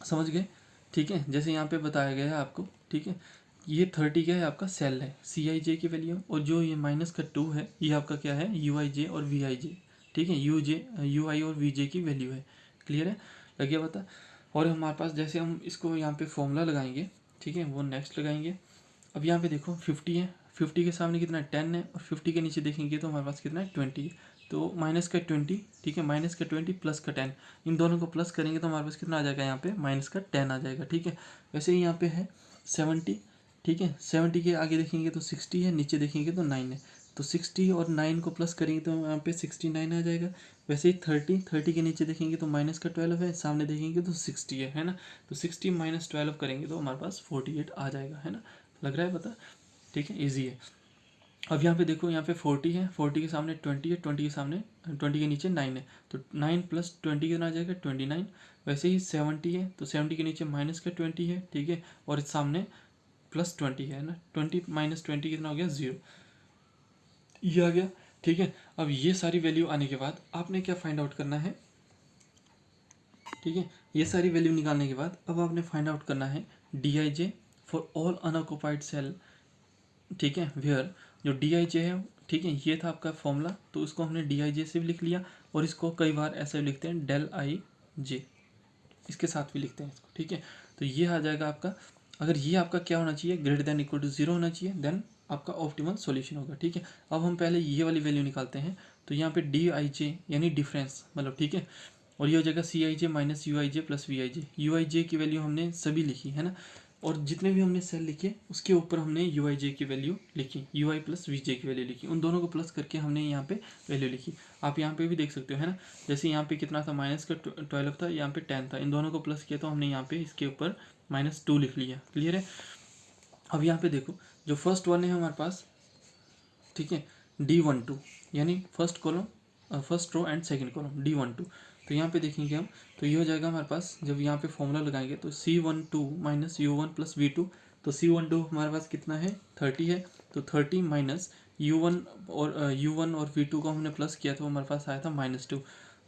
समझ गए, ठीक है। जैसे यहाँ पे बताया गया है आपको, ठीक है। ये 30 क्या है आपका सेल है, CIJ की वैल्यू, और जो ये -2 है ये आपका क्या है, UIJ और VIJ, ठीक है। UI और VJ की वैल्यू है, क्लियर है, लग गया पता। और हमारे पास जैसे हम इसको यहाँ पे फॉर्मूला लगाएंगे, ठीक है, वो नेक्स्ट लगाएंगे। अब यहाँ पे देखो 50 है, 50 के सामने कितना है, 10 है, और 50 के नीचे देखेंगे तो हमारे पास कितना है, 20 है। तो -20, ठीक है, -20 प्लस का 10, इन दोनों को प्लस करेंगे तो हमारे पास कितना आ जाएगा, यहाँ पे -10 आ जाएगा, ठीक है। वैसे ही यहाँ पे है 70, ठीक है। 70 के आगे देखेंगे तो 60 है, नीचे देखेंगे तो 9 है। तो 60 और 9 को प्लस करेंगे तो यहाँ पे 69 आ जाएगा। वैसे ही 30 के नीचे देखेंगे तो -12 है, सामने देखेंगे तो 60 है ना। तो 60 - 12 करेंगे तो हमारे पास 48 आ जाएगा, है ना, लग रहा है पता, ठीक है, इजी है। अब यहाँ पे देखो, यहाँ पे 40 है, 40 के सामने 20 है, 20 के सामने 20 के नीचे 9 है, तो 9 प्लस 20 कितना आ जाएगा, 29। वैसे ही 70 है तो 70 के नीचे -20 है, ठीक है, और इस सामने +20 है ना, 20 - 20 कितना हो गया, 0, ये आ गया, ठीक है। अब ये सारी वैल्यू आने के बाद आपने क्या फाइंड आउट करना है, ठीक है, ये सारी वैल्यू निकालने के बाद अब आपने फाइंड आउट करना है DIJ for all unoccupied cell, ठीक है, वेयर जो DIJ है, ठीक है, ये था आपका फॉर्मूला, तो उसको हमने DIJ से भी लिख लिया और इसको कई बार ऐसे भी लिखते हैं ΔIJ, इसके साथ भी लिखते हैं इसको, ठीक है। तो ये आ जाएगा आपका, अगर ये आपका क्या होना चाहिए, ग्रेटर देन इक्वल टू 0 होना चाहिए, देन आपका ऑप्टिमल सॉल्यूशन होगा, ठीक है। अब हम पहले ये वाली वैल्यू निकालते हैं, तो यहाँ पे DIJ यानी डिफरेंस मतलब, ठीक है, और ये हो जाएगा CIJ minus UIJ plus VIJ। UIJ की वैल्यू हमने सभी लिखी है ना, और जितने भी हमने सेल लिखे उसके ऊपर हमने UIJ की वैल्यू लिखी, UI प्लस VJ की वैल्यू लिखी, उन दोनों को प्लस करके हमने यहाँ पे वैल्यू लिखी। आप यहाँ पे भी देख सकते हो, है ना, जैसे यहाँ पे कितना था, -12 था, यहाँ पे 10 था, इन दोनों को प्लस किया तो हमने यहाँ पे इसके ऊपर -2 लिख लिया, क्लियर है। अब यहाँ पे देखो जो फर्स्ट वन है हमारे पास, ठीक है, D12 यानी first column, first row and second column D12। तो यहाँ पे देखेंगे हम, तो ये हो जाएगा हमारे पास, जब यहाँ पे फॉर्मूला लगाएंगे तो C12 minus U1 plus V2, तो C12 हमारे पास कितना है, 30 है, तो 30 माइनस U1 और V2 को हमने प्लस किया तो हमारे पास आया था -2,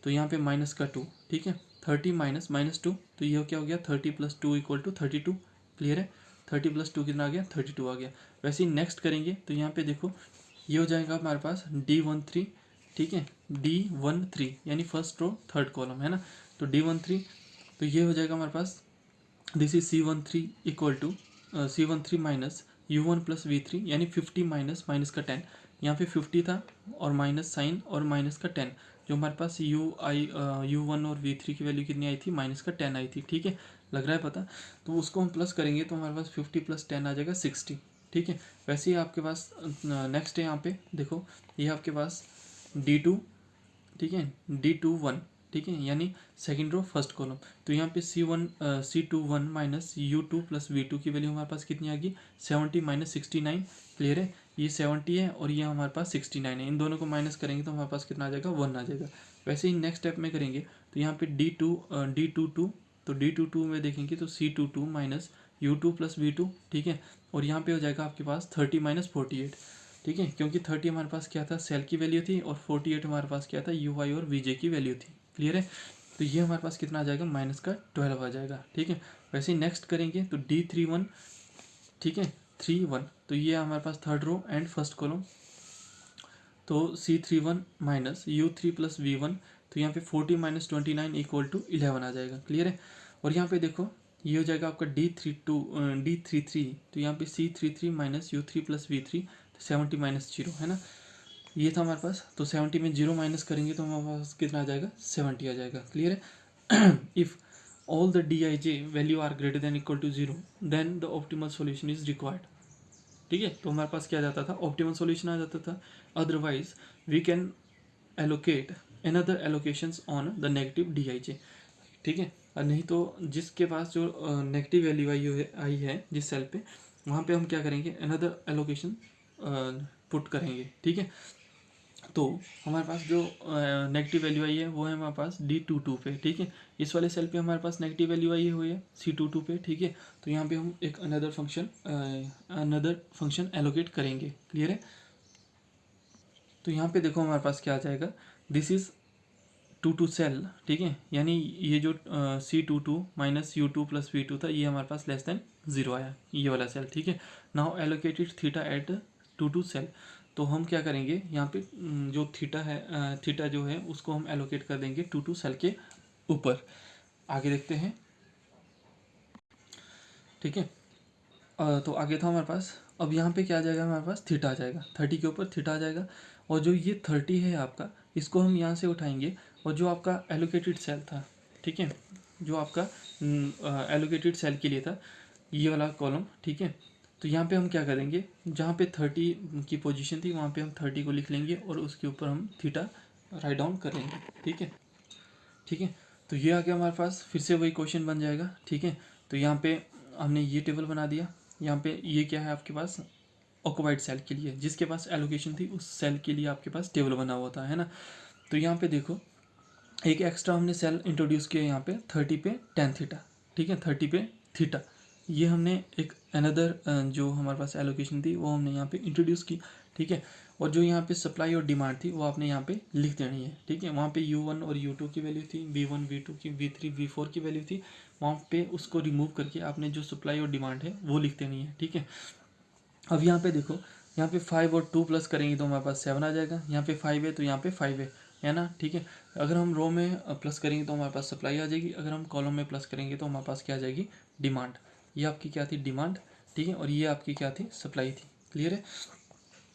तो यहाँ पे माइनस का 2, ठीक है, 30 माइनस -2, तो ये क्या हो गया, 30 + 2 = 32, क्लियर है। 30 + 2 कितना आ गया, 32 आ गया। वैसे ही नेक्स्ट करेंगे तो यहाँ पे देखो ये हो जाएगा हमारे पास D13 ठीक है, D13 यानी फर्स्ट रो थर्ड कॉलम है ना, तो D13, तो ये हो जाएगा हमारे पास this is C13 equal to C13 minus U1 plus V3 यानी 50 माइनस माइनस का 10, यहाँ पे 50 था और माइनस साइन और माइनस का 10, जो हमारे पास U1 और V3 की वैल्यू कितनी आई थी, माइनस का 10 आई थी, ठीक है, लग रहा है पता। तो उसको हम प्लस करेंगे तो हमारे पास 50 प्लस 10 आ जाएगा 60, ठीक है। वैसे ही आपके पास नेक्स्ट है, यहाँ पे देखो ये आपके पास D2, ठीक है, D21, ठीक है, यानी सेकंड रो फर्स्ट कॉलम, तो यहाँ पे C21 minus U2 plus V2 की वैल्यू हमारे पास कितनी आ गई, 70 माइनस 69, क्लियर है, ये 70 है और ये हमारे पास 69 है, इन दोनों को माइनस करेंगे तो हमारे पास कितना आ जाएगा, 1 आ जाएगा। वैसे ही नेक्स्ट स्टेप में करेंगे तो यहाँ पे D22, तो D22 में देखेंगे तो C22 minus U2 plus V2, ठीक है, और यहाँ पे हो जाएगा आपके पास 30 माइनस 48, ठीक है, क्योंकि 30 हमारे पास क्या था, सेल की वैल्यू थी, और 48 हमारे पास क्या था, UI और VJ की वैल्यू थी, क्लियर है। तो ये हमारे पास कितना आ जाएगा, माइनस का 12 आ जाएगा, ठीक है। वैसे ही नेक्स्ट करेंगे तो D31, ठीक है, 31, तो ये हमारे पास third row and first column, तो C31 minus U3 plus V1, तो यहाँ पे 40 माइनस 29 इक्वल टू 11 आ जाएगा, क्लियर है। और यहाँ पे देखो ये हो जाएगा आपका D33, तो यहाँ पे C33 minus U3 plus V3, तो 70 माइनस 0 है ना, ये था हमारे पास, तो 70 में 0 माइनस करेंगे तो हमारे पास कितना आ जाएगा, 70 आ जाएगा, क्लियर है। If all the Dij value are greater than equal to 0 then the optimal solution is required, ठीक है, तो हमारे पास क्या जाता था, ऑप्टिमल सॉल्यूशन आ जाता था। Otherwise we can allocate another allocations on the negative Dij, ठीक है, और नहीं तो जिसके पास जो नेगेटिव वैल्यू आई है जिस सेल पे, वहाँ पे हम क्या करेंगे, अनदर एलोकेशन पुट करेंगे, ठीक है। तो हमारे पास जो नेगेटिव वैल्यू आई है वो है हमारे पास D22 पे, ठीक है, इस वाले सेल पे हमारे पास नेगेटिव वैल्यू आई हुई है C22 पे, ठीक है, तो यहाँ पे हम एक अनदर फंक्शन एलोकेट करेंगे, क्लियर है। तो यहाँ पे देखो हमारे पास क्या आ जाएगा, दिस इज टू सेल, ठीक है, यानी ये जो C22 minus U2 plus V2 था, ये हमारे पास लेस देन 0 आया, ये वाला सेल, ठीक है। Now allocated theta at to cell, तो हम क्या करेंगे यहाँ पे जो थीटा है, थीटा जो है उसको हम एलोकेट कर देंगे टू सेल के ऊपर, आगे देखते हैं, ठीक है। तो आगे था हमारे पास, अब यहाँ पे क्या आ जाएगा, हमारे पास थीटा आ जाएगा, 30 के ऊपर थीटा आ जाएगा, और जो ये 30 है आपका, इसको हम यहाँ से उठाएंगे, और जो आपका एलोकेटेड सेल था, ठीक है, जो आपका एलोकेटेड सेल के लिए था ये वाला कॉलम, ठीक है, तो यहाँ पे हम क्या करेंगे, जहाँ पे 30 की पोजीशन थी वहाँ पे हम 30 को लिख लेंगे और उसके ऊपर हम थीटा राइट डाउन कर लेंगे, ठीक है, ठीक है। तो ये आ गया हमारे पास, फिर से वही क्वेश्चन बन जाएगा, ठीक है। तो यहाँ पे हमने ये टेबल बना दिया, यहाँ पे ये क्या है आपके पास, ऑक्युपाइड सेल के लिए, जिसके पास एलोकेशन थी उस सेल के लिए आपके पास टेबल बना हुआ था, है ना। तो यहाँ पे देखो एक एक्स्ट्रा हमने सेल इंट्रोड्यूस किया यहाँ पे 30 पे टेन थीटा, ठीक है, 30 पे थीटा, ये हमने एक अनदर जो हमारे पास एलोकेशन थी वो हमने यहाँ पे इंट्रोड्यूस की, ठीक है। और जो यहाँ पे सप्लाई और डिमांड थी वो आपने यहाँ पे लिख देनी है, ठीक है। वहाँ पे U1 और U2 की वैल्यू थी, V1 V2 की, V3 V4 की वैल्यू थी, वहाँ पे उसको रिमूव करके आपने जो सप्लाई और डिमांड है वो लिख देनी है, ठीक है। अब यहाँ पे देखो, यहाँ पे 5 और 2 प्लस करेंगे तो हमारे पास 7 आ जाएगा, यहाँ पे 5 है तो यहाँ पे 5 है ना, ठीक है। अगर हम रो में प्लस करेंगे तो हमारे पास सप्लाई आ जाएगी, अगर हम कॉलम में प्लस करेंगे तो हमारे पास क्या आ जाएगी, डिमांड, ये आपकी क्या थी, डिमांड, ठीक है, और ये आपकी क्या थी, सप्लाई थी, क्लियर है।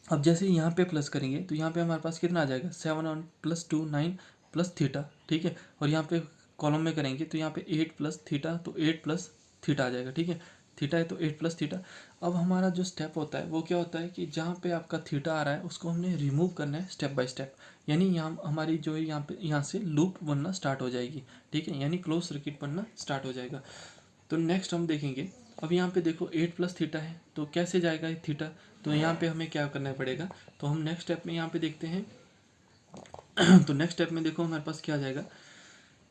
अब जैसे यहाँ पे प्लस करेंगे तो यहाँ पे हमारे पास कितना आ जाएगा, 7 और प्लस 2 9 प्लस थीटा, ठीक है, और यहाँ पे कॉलम में करेंगे तो यहाँ पे 8 प्लस थीटा, तो 8 प्लस थीटा आ जाएगा, ठीक है, थीटा है तो 8 प्लस थीटा। अब हमारा जो स्टेप होता है वो क्या होता है कि जहाँ पे आपका थीटा आ रहा है उसको हमने रिमूव करना है स्टेप बाय स्टेप, यानी यहाँ हमारी जो है यहाँ पे यहाँ से लूप बनना स्टार्ट हो जाएगी, ठीक है, यानी क्लोज सर्किट बनना स्टार्ट हो जाएगा। तो नेक्स्ट हम देखेंगे, अब यहाँ पे देखो 8 प्लस थीटा है तो कैसे जाएगा ये थीटा, तो यहाँ पे हमें क्या करना पड़ेगा, तो हम नेक्स्ट स्टेप में यहाँ पे देखते हैं। तो नेक्स्ट स्टेप में देखो हमारे पास क्या आ जाएगा,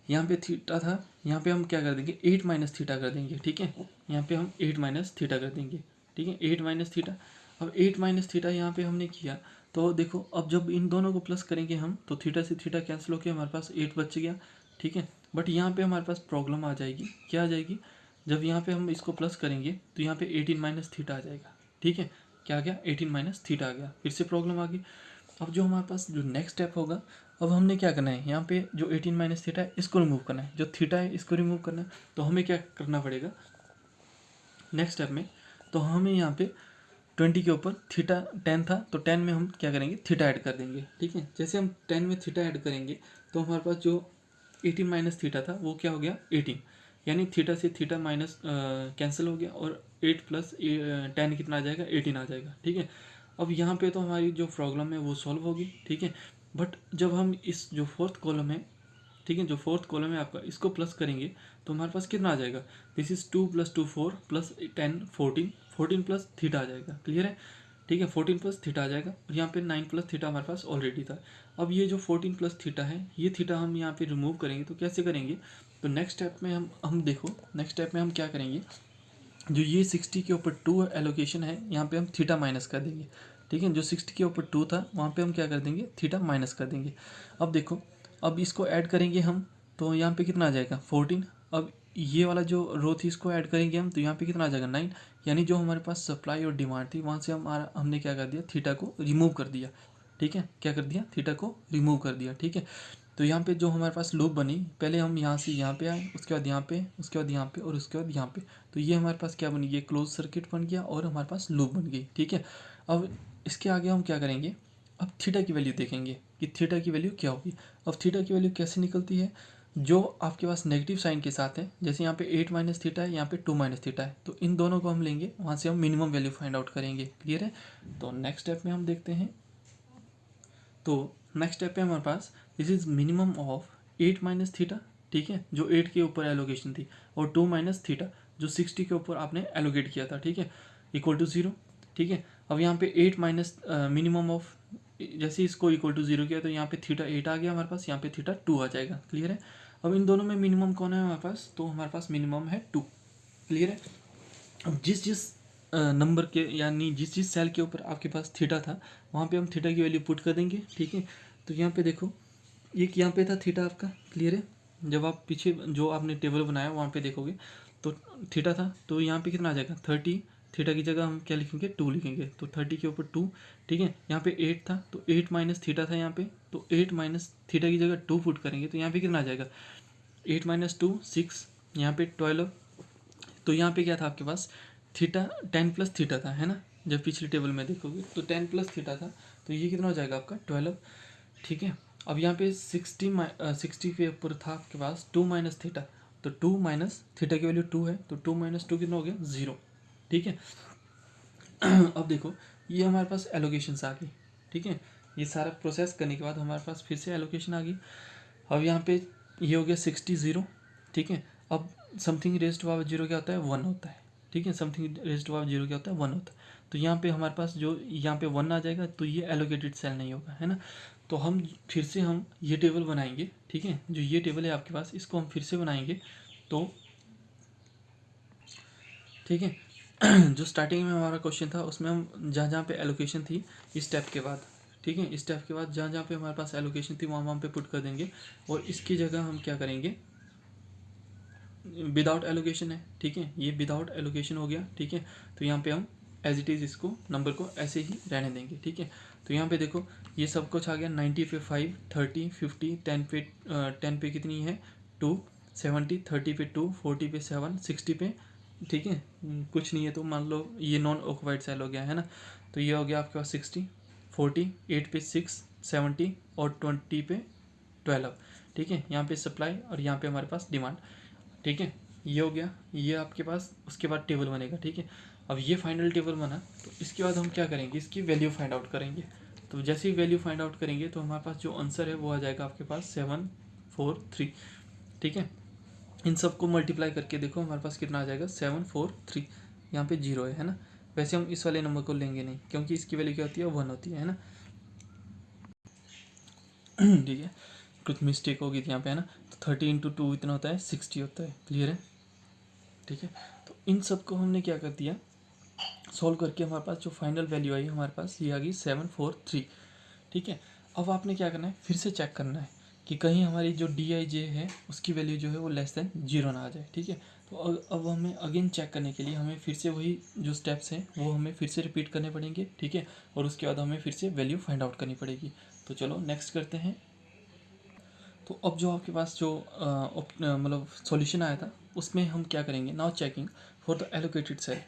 यहाँ पे थीटा था, यहाँ पे हम क्या कर देंगे, 8 माइनस थीटा कर देंगे, ठीक है, यहाँ पे हम 8 माइनस थीटा कर देंगे, ठीक है, 8 माइनस थीटा। अब 8 माइनस थीटा यहाँ पे हमने किया, तो देखो अब जब इन दोनों को प्लस करेंगे हम तो थीटा से थीटा कैंसिल होकर हमारे पास 8 बच गया, ठीक है। बट यहाँ पे हमारे पास प्रॉब्लम आ जाएगी, क्या आ जाएगी, जब यहाँ पे हम इसको प्लस करेंगे तो यहाँ पे 18 माइनस थीटा आ जाएगा, ठीक है, क्या आ गया, 18 माइनस थीटा आ गया, फिर से प्रॉब्लम आ गई। अब जो हमारे पास जो नेक्स्ट स्टेप होगा, अब हमने क्या करना है, यहाँ पे जो 18 माइनस थीटा है इसको रिमूव करना है, जो थीटा है इसको रिमूव करना है। तो हमें क्या करना पड़ेगा नेक्स्ट स्टेप में, तो हमें यहाँ पे 20 के ऊपर थीटा 10 था, तो 10 में हम क्या करेंगे, थीटा ऐड कर देंगे। ठीक है, जैसे हम 10 में थीटा ऐड करेंगे तो हमारे पास जो 18 माइनस थीटा था वो क्या हो गया 18, यानी थीटा से थीटा माइनस कैंसिल हो गया, और 8 प्लस 10 कितना आ जाएगा 18 आ जाएगा। ठीक है, अब यहाँ पे तो हमारी जो प्रॉब्लम है वो सॉल्व होगी। ठीक है, बट जब हम इस जो फोर्थ कॉलम है, ठीक है, जो फोर्थ कॉलम है आपका, इसको प्लस करेंगे तो हमारे पास कितना आ जाएगा, दिस इज 2 + 2 4 + 10 14, 14 प्लस थीटा आ जाएगा। क्लियर है, ठीक है, 14 प्लस थीटा आ जाएगा, और यहाँ पे 9 प्लस थीटा हमारे पास ऑलरेडी था। अब ये जो 14 प्लस थीटा है, ये थीटा हम यहाँ पे रिमूव करेंगे, तो कैसे करेंगे, तो नेक्स्ट स्टेप में हम देखो, नेक्स्ट स्टेप में हम क्या करेंगे, जो ये 60 के ऊपर 2 एलोकेशन है, यहाँ पे हम थीटा माइनस कर देंगे। ठीक है, जो 60 के ऊपर 2 था वहाँ पे हम क्या कर देंगे, थीटा माइनस कर देंगे। अब देखो, अब इसको ऐड करेंगे हम, तो यहाँ पे कितना आ जाएगा 14। अब ये वाला जो रो थी इसको ऐड करेंगे हम, तो यहाँ पे कितना आ जाएगा 9, यानी जो हमारे पास सप्लाई और डिमांड थी वहाँ से हमने क्या कर दिया, थीटा को रिमूव कर दिया। ठीक है, क्या कर दिया, थीटा को रिमूव कर दिया। ठीक है, तो यहाँ पे जो हमारे पास लूप बनी, पहले हम यहाँ से यहाँ पे आए, उसके बाद यहाँ पे, उसके बाद यहाँ पे, और उसके बाद यहाँ पे, तो ये हमारे पास क्या बन गया, क्लोज सर्किट बन गया, और हमारे पास लूप बन गई। ठीक है, अब इसके आगे हम क्या करेंगे, अब थीटा की वैल्यू देखेंगे कि थीटा की वैल्यू क्या होगी। अब थीटा की वैल्यू कैसे निकलती है, जो आपके पास नेगेटिव साइन के साथ है, जैसे यहाँ पे 8 माइनस थीटा है, यहाँ पे 2 माइनस थीटा है, तो इन दोनों को हम लेंगे, वहाँ से हम मिनिमम वैल्यू फाइंड आउट करेंगे। क्लियर है, तो नेक्स्ट स्टेप में हम देखते हैं। तो नेक्स्ट स्टेप है हमारे पास, this is minimum of 8 minus theta, ठीक है, जो 8 के ऊपर एलोकेशन थी, और 2 माइनस थीटा जो 60 के ऊपर आपने एलोकेट किया था। ठीक है, इक्वल टू 0। ठीक है, अब यहाँ पे 8 माइनस मिनिमम ऑफ, जैसे इसको इक्वल टू 0 किया तो यहाँ पे थीटा 8 आ गया हमारे पास, यहाँ पे थीटा 2 आ जाएगा। क्लियर है, अब इन दोनों में मिनिमम कौन है हमारे पास, तो हमारे पास मिनिमम है 2। क्लियर है, अब जिस जिस नंबर के, यानी जिस जिस सेल के ऊपर आपके पास थीटा था वहाँ पे हम थीटा की वैल्यू पुट कर देंगे। ठीक है, तो यहाँ पे देखो, ये यहाँ पे था थीटा आपका। क्लियर है, जब आप पीछे जो आपने टेबल बनाया वहाँ पे देखोगे तो थीटा था, तो यहाँ पे कितना आ जाएगा 30, थीटा की जगह हम क्या लिखेंगे 2 लिखेंगे, तो 30 के ऊपर 2। ठीक है, यहाँ पे 8 था, तो 8 माइनस थीटा था यहाँ पे, तो 8 माइनस थीटा की जगह 2 पुट करेंगे, तो यहाँ पे कितना आ जाएगा 8 माइनस 2 6, यहाँ पे 12। तो यहाँ पे क्या था आपके पास, थीटा 10 प्लस थीटा था, है ना, जब पिछले टेबल में देखोगे तो 10 प्लस थीटा था, तो ये कितना हो जाएगा आपका 12। ठीक है, अब यहाँ पे 60 के ऊपर था आपके पास 2 माइनस थीटा, तो 2 माइनस थीटा की वैल्यू 2 है, तो 2 माइनस 2 कितना हो गया 0। ठीक है, अब देखो ये हमारे पास एलोकेशन आ गई। ठीक है, ये सारा प्रोसेस करने के बाद हमारे पास फिर से एलोकेशन आ गई। अब यहाँ पे ये हो गया 60 0। ठीक है, अब समथिंग रेज़्ड टू पावर 0 क्या होता है 1 होता है। ठीक है, समथिंग रेज़्ड टू पावर 0 क्या होता है 1 होता है, तो यहाँ पे हमारे पास जो यहाँ पे 1 आ जाएगा, तो ये एलोकेटेड सेल नहीं होगा, है ना। तो हम फिर से हम ये टेबल बनाएंगे। ठीक है, जो ये टेबल है आपके पास इसको हम फिर से बनाएंगे। तो ठीक है, जो स्टार्टिंग में हमारा क्वेश्चन था उसमें हम जहाँ जहाँ पे एलोकेशन थी इस स्टेप के बाद, ठीक है, इस स्टेप के बाद जहाँ जहाँ पे हमारे पास एलोकेशन थी वहाँ वहाँ पे पुट कर देंगे, और इसकी जगह हम क्या करेंगे, विदाउट एलोकेशन है। ठीक है, ये विदाउट एलोकेशन हो गया। ठीक है, तो यहाँ पे हम एज इट इज़ इसको नंबर को ऐसे ही रहने देंगे। ठीक है, तो यहाँ पे देखो ये सब कुछ आ गया, 90 पे 5, 30, 50, 10 पे कितनी है 2, 70, 30 पे 2, 40 पे 7, 60 पे, ठीक है, कुछ नहीं है, तो मान लो ये नॉन ऑक्युपाइड सेल हो गया, है ना। तो ये हो गया आपके पास 60, 40, 8 पे 6, 70 और 20 पे 12। ठीक है, यहाँ पे सप्लाई और यहाँ पे हमारे पास डिमांड। ठीक है, ये हो गया, ये आपके पास उसके बाद टेबल बनेगा। ठीक है, अब ये फाइनल टेबल बना, तो इसके बाद हम क्या करेंगे, इसकी वैल्यू फाइंड आउट करेंगे। तो जैसे ही वैल्यू फाइंड आउट करेंगे तो हमारे पास जो आंसर है वो आ जाएगा आपके पास 7 4 3। ठीक है, इन सबको मल्टीप्लाई करके देखो हमारे पास कितना आ जाएगा 7 4 3, यहाँ पे 0 है ना। वैसे हम इस वाले नंबर को लेंगे नहीं, क्योंकि इसकी वैल्यू क्या होती है 1 होती है ना। ठीक है, कुछ मिस्टेक होगी थी यहाँ पे, है ना। तो 30 × 2 इतना होता है 60 होता है। क्लियर है, ठीक है, तो इन सब को हमने क्या कर दिया, सॉल्व करके हमारे पास जो फाइनल वैल्यू आई हमारे पास ये आ गई 7 4 3। ठीक है, अब आपने क्या करना है, फिर से चेक करना है कि कहीं हमारी जो डी आई जे है उसकी वैल्यू जो है वो लेस देन 0 ना आ जाए। ठीक है, तो अब हमें अगेन चेक करने के लिए हमें फिर से वही जो स्टेप्स हैं वो हमें फिर से रिपीट करने पड़ेंगे, ठीक है, और उसके बाद हमें फिर से वैल्यू फाइंड आउट करनी पड़ेगी। तो चलो नेक्स्ट करते हैं। तो अब जो आपके पास जो मतलब सॉल्यूशन आया था उसमें हम क्या करेंगे, now checking for the allocated cell,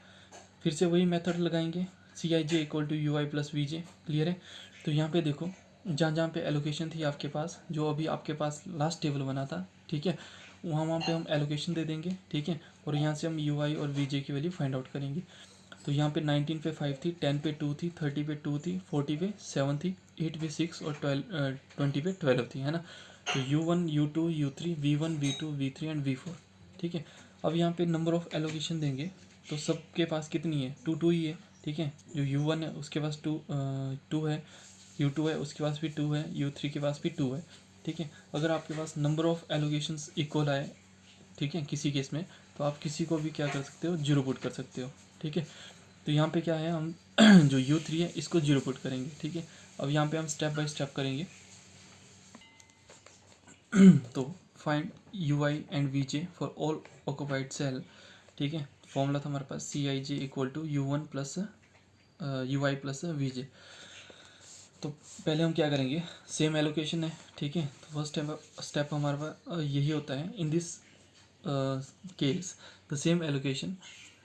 फिर से वही मेथड लगाएंगे, C I J equal to U I plus V J. Clear है। तो यहाँ पे देखो जहाँ जहाँ पे एलोकेशन थी आपके पास, जो अभी आपके पास लास्ट टेबल बना था, ठीक है, वहाँ पे हम एलोकेशन दे देंगे, ठीक है, और यहाँ से हम यू आई और वी जे की वैल्यू फाइंड आउट करेंगे। तो यहाँ पे 19 पे 5 थी, 10 पे 2 थी, 30 पे 2 थी, 40 पे 7 थी, 8 पे 6 और 20 पे 12 थी, है ना। तो U1 U2 U3 V1 V2 V3 and V4, ठीक है। अब यहाँ पे नंबर ऑफ एलोकेशन देंगे तो सबके पास कितनी है, 2 2 ही है, ठीक है। जो U1 है उसके पास 2 है, U2 है उसके पास भी 2 है, U3 के पास भी 2 है, ठीक है। अगर आपके पास नंबर ऑफ एलोकेशंस इक्वल आए, ठीक है, किसी केस में, तो आप किसी को भी क्या कर सकते हो, जीरो पुट कर सकते हो, ठीक है। तो यहाँ पे क्या है, हम जो U3 है इसको जीरो पुट करेंगे, ठीक है। अब यहाँ पे हम स्टेप बाय स्टेप करेंगे। तो find U I and V J for all occupied cell, ठीक है। फॉर्मूला था हमारे पास C I J equal to U1 plus U I plus V J. तो पहले हम क्या करेंगे, सेम एलोकेशन है, ठीक है। तो फर्स्ट स्टेप हमारे पास यही होता है in this case, the same allocation,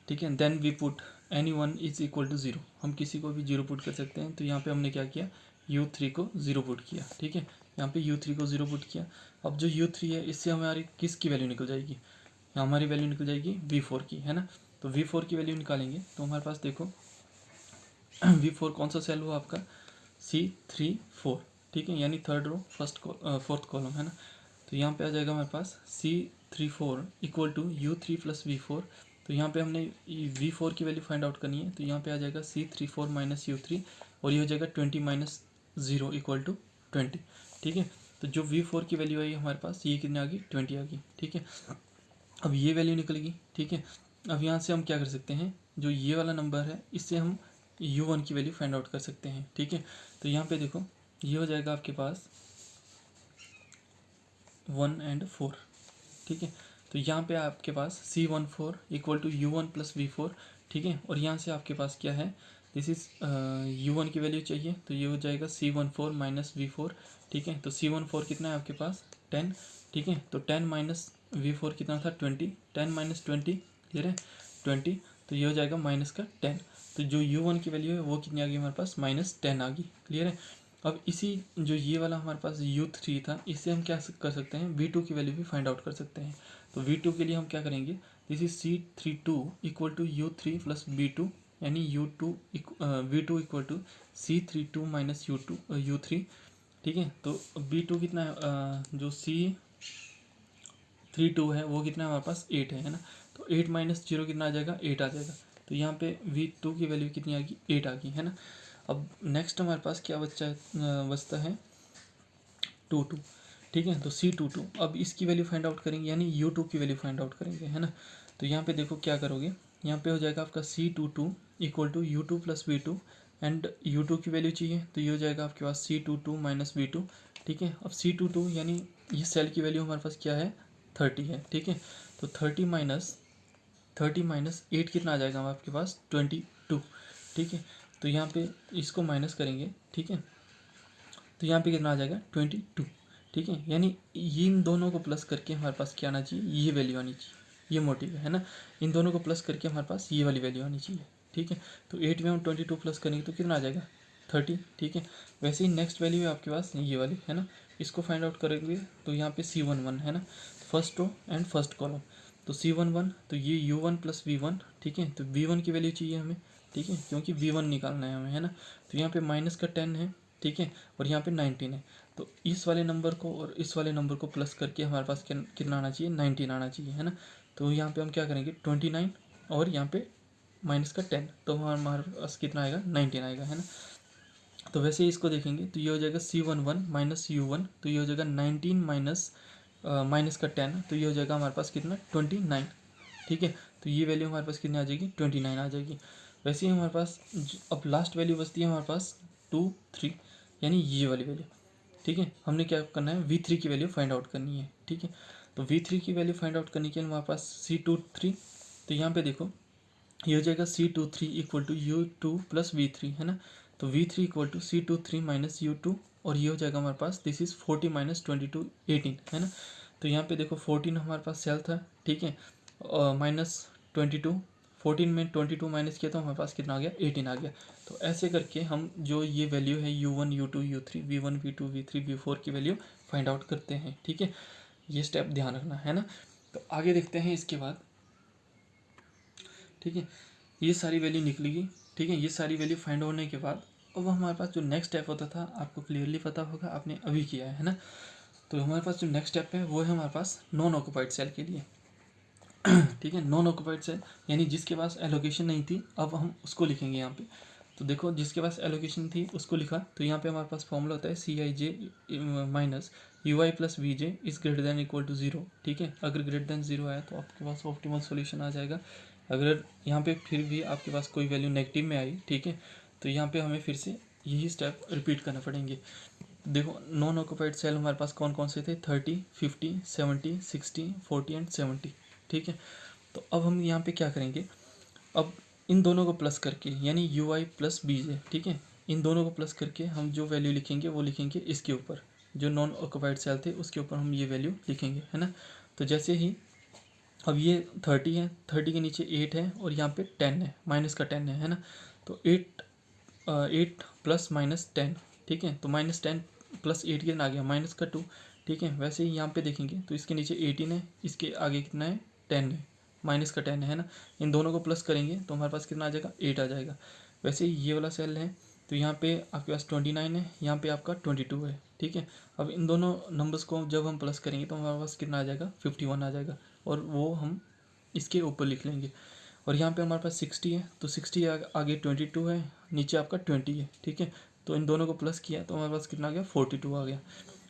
ठीक है। Then we put any one is equal to zero, हम किसी को भी जीरो पुट कर सकते हैं। तो यहाँ पे हमने क्या किया, U3 को ज़ीरो पुट किया, ठीक है। यहाँ पे U3 को ज़ीरो पुट किया। अब जो U3 है इससे हमारी किसकी वैल्यू निकल जाएगी, यहाँ हमारी वैल्यू निकल जाएगी V4 की, है ना। तो V4 की वैल्यू निकालेंगे तो हमारे पास देखो V4 कौन सा सेल हुआ आपका, C3 4, ठीक है, यानी थर्ड रो फोर्थ कॉलम, है ना। तो यहाँ पे आ जाएगा हमारे पास C3 4 equal to U3 plus V4। तो यहाँ पे हमने V4 की वैल्यू फाइंड आउट करनी है, तो यहाँ पे आ जाएगा C3 4 माइनस U3, और ये हो जाएगा 20 माइनस 0 इक्वल टू 20, ठीक है। तो जो V4 की वैल्यू आई हमारे पास, ये कितनी आ गई, 20 आ गई, ठीक है। अब ये वैल्यू निकलेगी, ठीक है। अब यहाँ से हम क्या कर सकते हैं, जो ये वाला नंबर है इससे हम U1 की वैल्यू फाइंड आउट कर सकते हैं, ठीक है। तो यहाँ पे देखो ये हो जाएगा आपके पास 1 एंड 4, ठीक है। तो यहाँ पे आपके पास C14 equal to U1 plus V4, ठीक है। और यहाँ से आपके पास क्या है, दिस इज U1 की वैल्यू चाहिए, तो ये हो जाएगा C14 माइनस V4, ठीक है। तो C14 कितना है आपके पास, 10, ठीक है। तो 10 माइनस V4 कितना था, 20, 10 माइनस 20, क्लियर है, 20। तो ये हो जाएगा माइनस का 10। तो जो U1 की वैल्यू है वो कितनी आ गई हमारे पास, -10 आ गई, क्लियर है। अब इसी जो ये वाला हमारे पास U3 था, इससे हम क्या कर सकते हैं, V2 की वैल्यू भी फाइंड आउट कर सकते हैं। तो V2 के लिए हम क्या करेंगे, this is C32 equal to U3 plus B2, यानी V2 equal to C32 minus U3, ठीक है। तो B2 कितना है, जो C32 है वो कितना है हमारे पास, 8 है ना। तो 8 माइनस 0 कितना आ जाएगा, 8 आ जाएगा। तो यहाँ पे V2 की वैल्यू कितनी आ गई, 8 आ गई, है ना। अब नेक्स्ट हमारे पास क्या बचता है 2 2, ठीक है। तो C22, अब इसकी वैल्यू फाइंड आउट करेंगे, यानी U2 की वैल्यू फाइंड आउट करेंगे, है ना। तो यहाँ पे देखो क्या करोगे, यहाँ पे हो जाएगा आपका C22 equal to U2 plus V2, and U2 की वैल्यू चाहिए, तो ये हो जाएगा आपके पास C22 माइनस V2, ठीक है। अब C22 यानी ये सेल की वैल्यू हमारे पास क्या है, 30 है, ठीक है। तो 30 माइनस 8 कितना आ जाएगा आपके पास, 22, ठीक है। तो यहाँ पे इसको माइनस करेंगे, ठीक है। तो यहाँ पे कितना आ जाएगा, 22, ठीक है। यानी इन दोनों को प्लस करके हमारे पास क्या आना चाहिए, ये वैल्यू आनी चाहिए, ये मोटिव है ना। इन दोनों को प्लस करके हमारे पास ये वाली वैल्यू आनी चाहिए, ठीक है। तो 8 में हम 22 प्लस करेंगे तो कितना आ जाएगा, 30, ठीक है। वैसे ही नेक्स्ट वैल्यू है आपके पास ये वाली, है ना। इसको फाइंड आउट करेंगे तो यहाँ पे C11 है ना, first row and first column. तो C11, तो ये U1 प्लस V1, ठीक है। तो V1 की वैल्यू चाहिए हमें, ठीक है, क्योंकि V1 निकालना है हमें, है ना। तो यहाँ पे माइनस का 10 है, ठीक है, और यहाँ पे 19 है। तो इस वाले नंबर को और इस वाले नंबर को प्लस करके हमारे पास कितना आना चाहिए, 19 आना चाहिए, है ना। तो यहाँ पे हम क्या करेंगे, 29 और यहाँ पे माइनस का 10, तो हमारे पास कितना आएगा, 19 आएगा, है ना। तो वैसे ही इसको देखेंगे तो ये हो जाएगा C11 माइनस U1, तो ये हो जाएगा 19 माइनस का 10, तो ये हो जाएगा हमारे पास कितना, 29, ठीक है। तो ये वैल्यू हमारे पास कितनी आ जाएगी, 29 आ जाएगी। वैसे ही हमारे पास अब लास्ट वैल्यू बचती है हमारे पास 2 3, यानी ये वाली वैल्यू, ठीक है। हमने क्या करना है, V3 की वैल्यू फाइंड आउट करनी है, ठीक है। तो V3 की वैल्यू फाइंड आउट करने के लिए हमारे पास C23, तो यहाँ पे देखो ये हो जाएगा C23 equal to U2 plus V3 है ना। तो V3 equal to C23 minus U2, और ये हो जाएगा हमारे पास दिस इज 40 माइनस 22 18 है ना। तो यहाँ पे देखो 14 हमारे पास सेल था, ठीक है, माइनस 22, 14 में 22 माइनस किया तो हमारे पास कितना आ गया 18 आ गया। तो ऐसे करके हम जो ये वैल्यू है U1 U2 U3 V1 V2 V3 V4 की वैल्यू फाइंड आउट करते हैं, ठीक है। ये स्टेप ध्यान रखना है ना। तो आगे देखते हैं इसके बाद, ठीक है। ये सारी वैल्यू निकलेगी, ठीक है। ये सारी वैल्यू फाइंड होने के बाद अब हमारे पास जो नेक्स्ट स्टेप होता था आपको क्लियरली पता होगा, आपने अभी किया है ना। तो हमारे पास जो नेक्स्ट स्टेप है वो है हमारे पास नॉन ऑक्यूपाइड सेल के लिए, ठीक है। नॉन ऑक्यूपाइड सेल यानी जिसके पास एलोकेशन नहीं थी, अब हम उसको लिखेंगे यहाँ पे। तो देखो जिसके पास एलोकेशन थी उसको लिखा, तो यहाँ पे हमारे पास फॉर्मूला होता है CIJ minus UI plus VJ is greater than equal to 0, ठीक है। अगर ग्रेटर देन 0 आया तो आपके पास ऑप्टिमल सॉल्यूशन आ जाएगा। अगर यहाँ पे फिर भी आपके पास कोई वैल्यू नेगेटिव में आई, ठीक है, तो यहाँ पे हमें फिर से यही स्टेप रिपीट करना पड़ेंगे। देखो नॉन ऑक्यूपाइड सेल हमारे पास कौन कौन से थे, 30 50 70 60 40 एंड 70, ठीक है। तो अब हम यहाँ पे क्या करेंगे, अब इन दोनों को प्लस करके यानी UI प्लस BJ, ठीक है, इन दोनों को प्लस करके हम जो वैल्यू लिखेंगे वो लिखेंगे इसके ऊपर, जो नॉन ऑक्यूपाइड सेल थे उसके ऊपर हम ये वैल्यू लिखेंगे, है ना। तो जैसे ही अब ये 30 है, 30 के नीचे 8 है और यहाँ पे 10 है, माइनस का 10 है ना। तो 8 प्लस माइनस 10, ठीक है। तो माइनस 10 प्लस 8 कितना आ गया, माइनस का 2, ठीक है। वैसे ही यहाँ पे देखेंगे तो इसके नीचे 18 है, इसके आगे कितना है 10 है, माइनस का 10 है ना। इन दोनों को प्लस करेंगे तो हमारे पास कितना आ जाएगा 8 आ जाएगा। वैसे ही ये वाला सेल है, तो यहाँ पे आपके पास 29 है, यहाँ पे आपका 22 है, ठीक है। अब इन दोनों नंबर्स को जब हम प्लस करेंगे तो हमारे पास कितना आ जाएगा 51 आ जाएगा, और वो हम इसके ऊपर लिख लेंगे। और यहाँ पे हमारे पास 60 है, तो 60 आगे 22 है, नीचे आपका 20 है, ठीक है। तो इन दोनों को प्लस किया तो हमारे पास कितना आ गया 42 आ गया।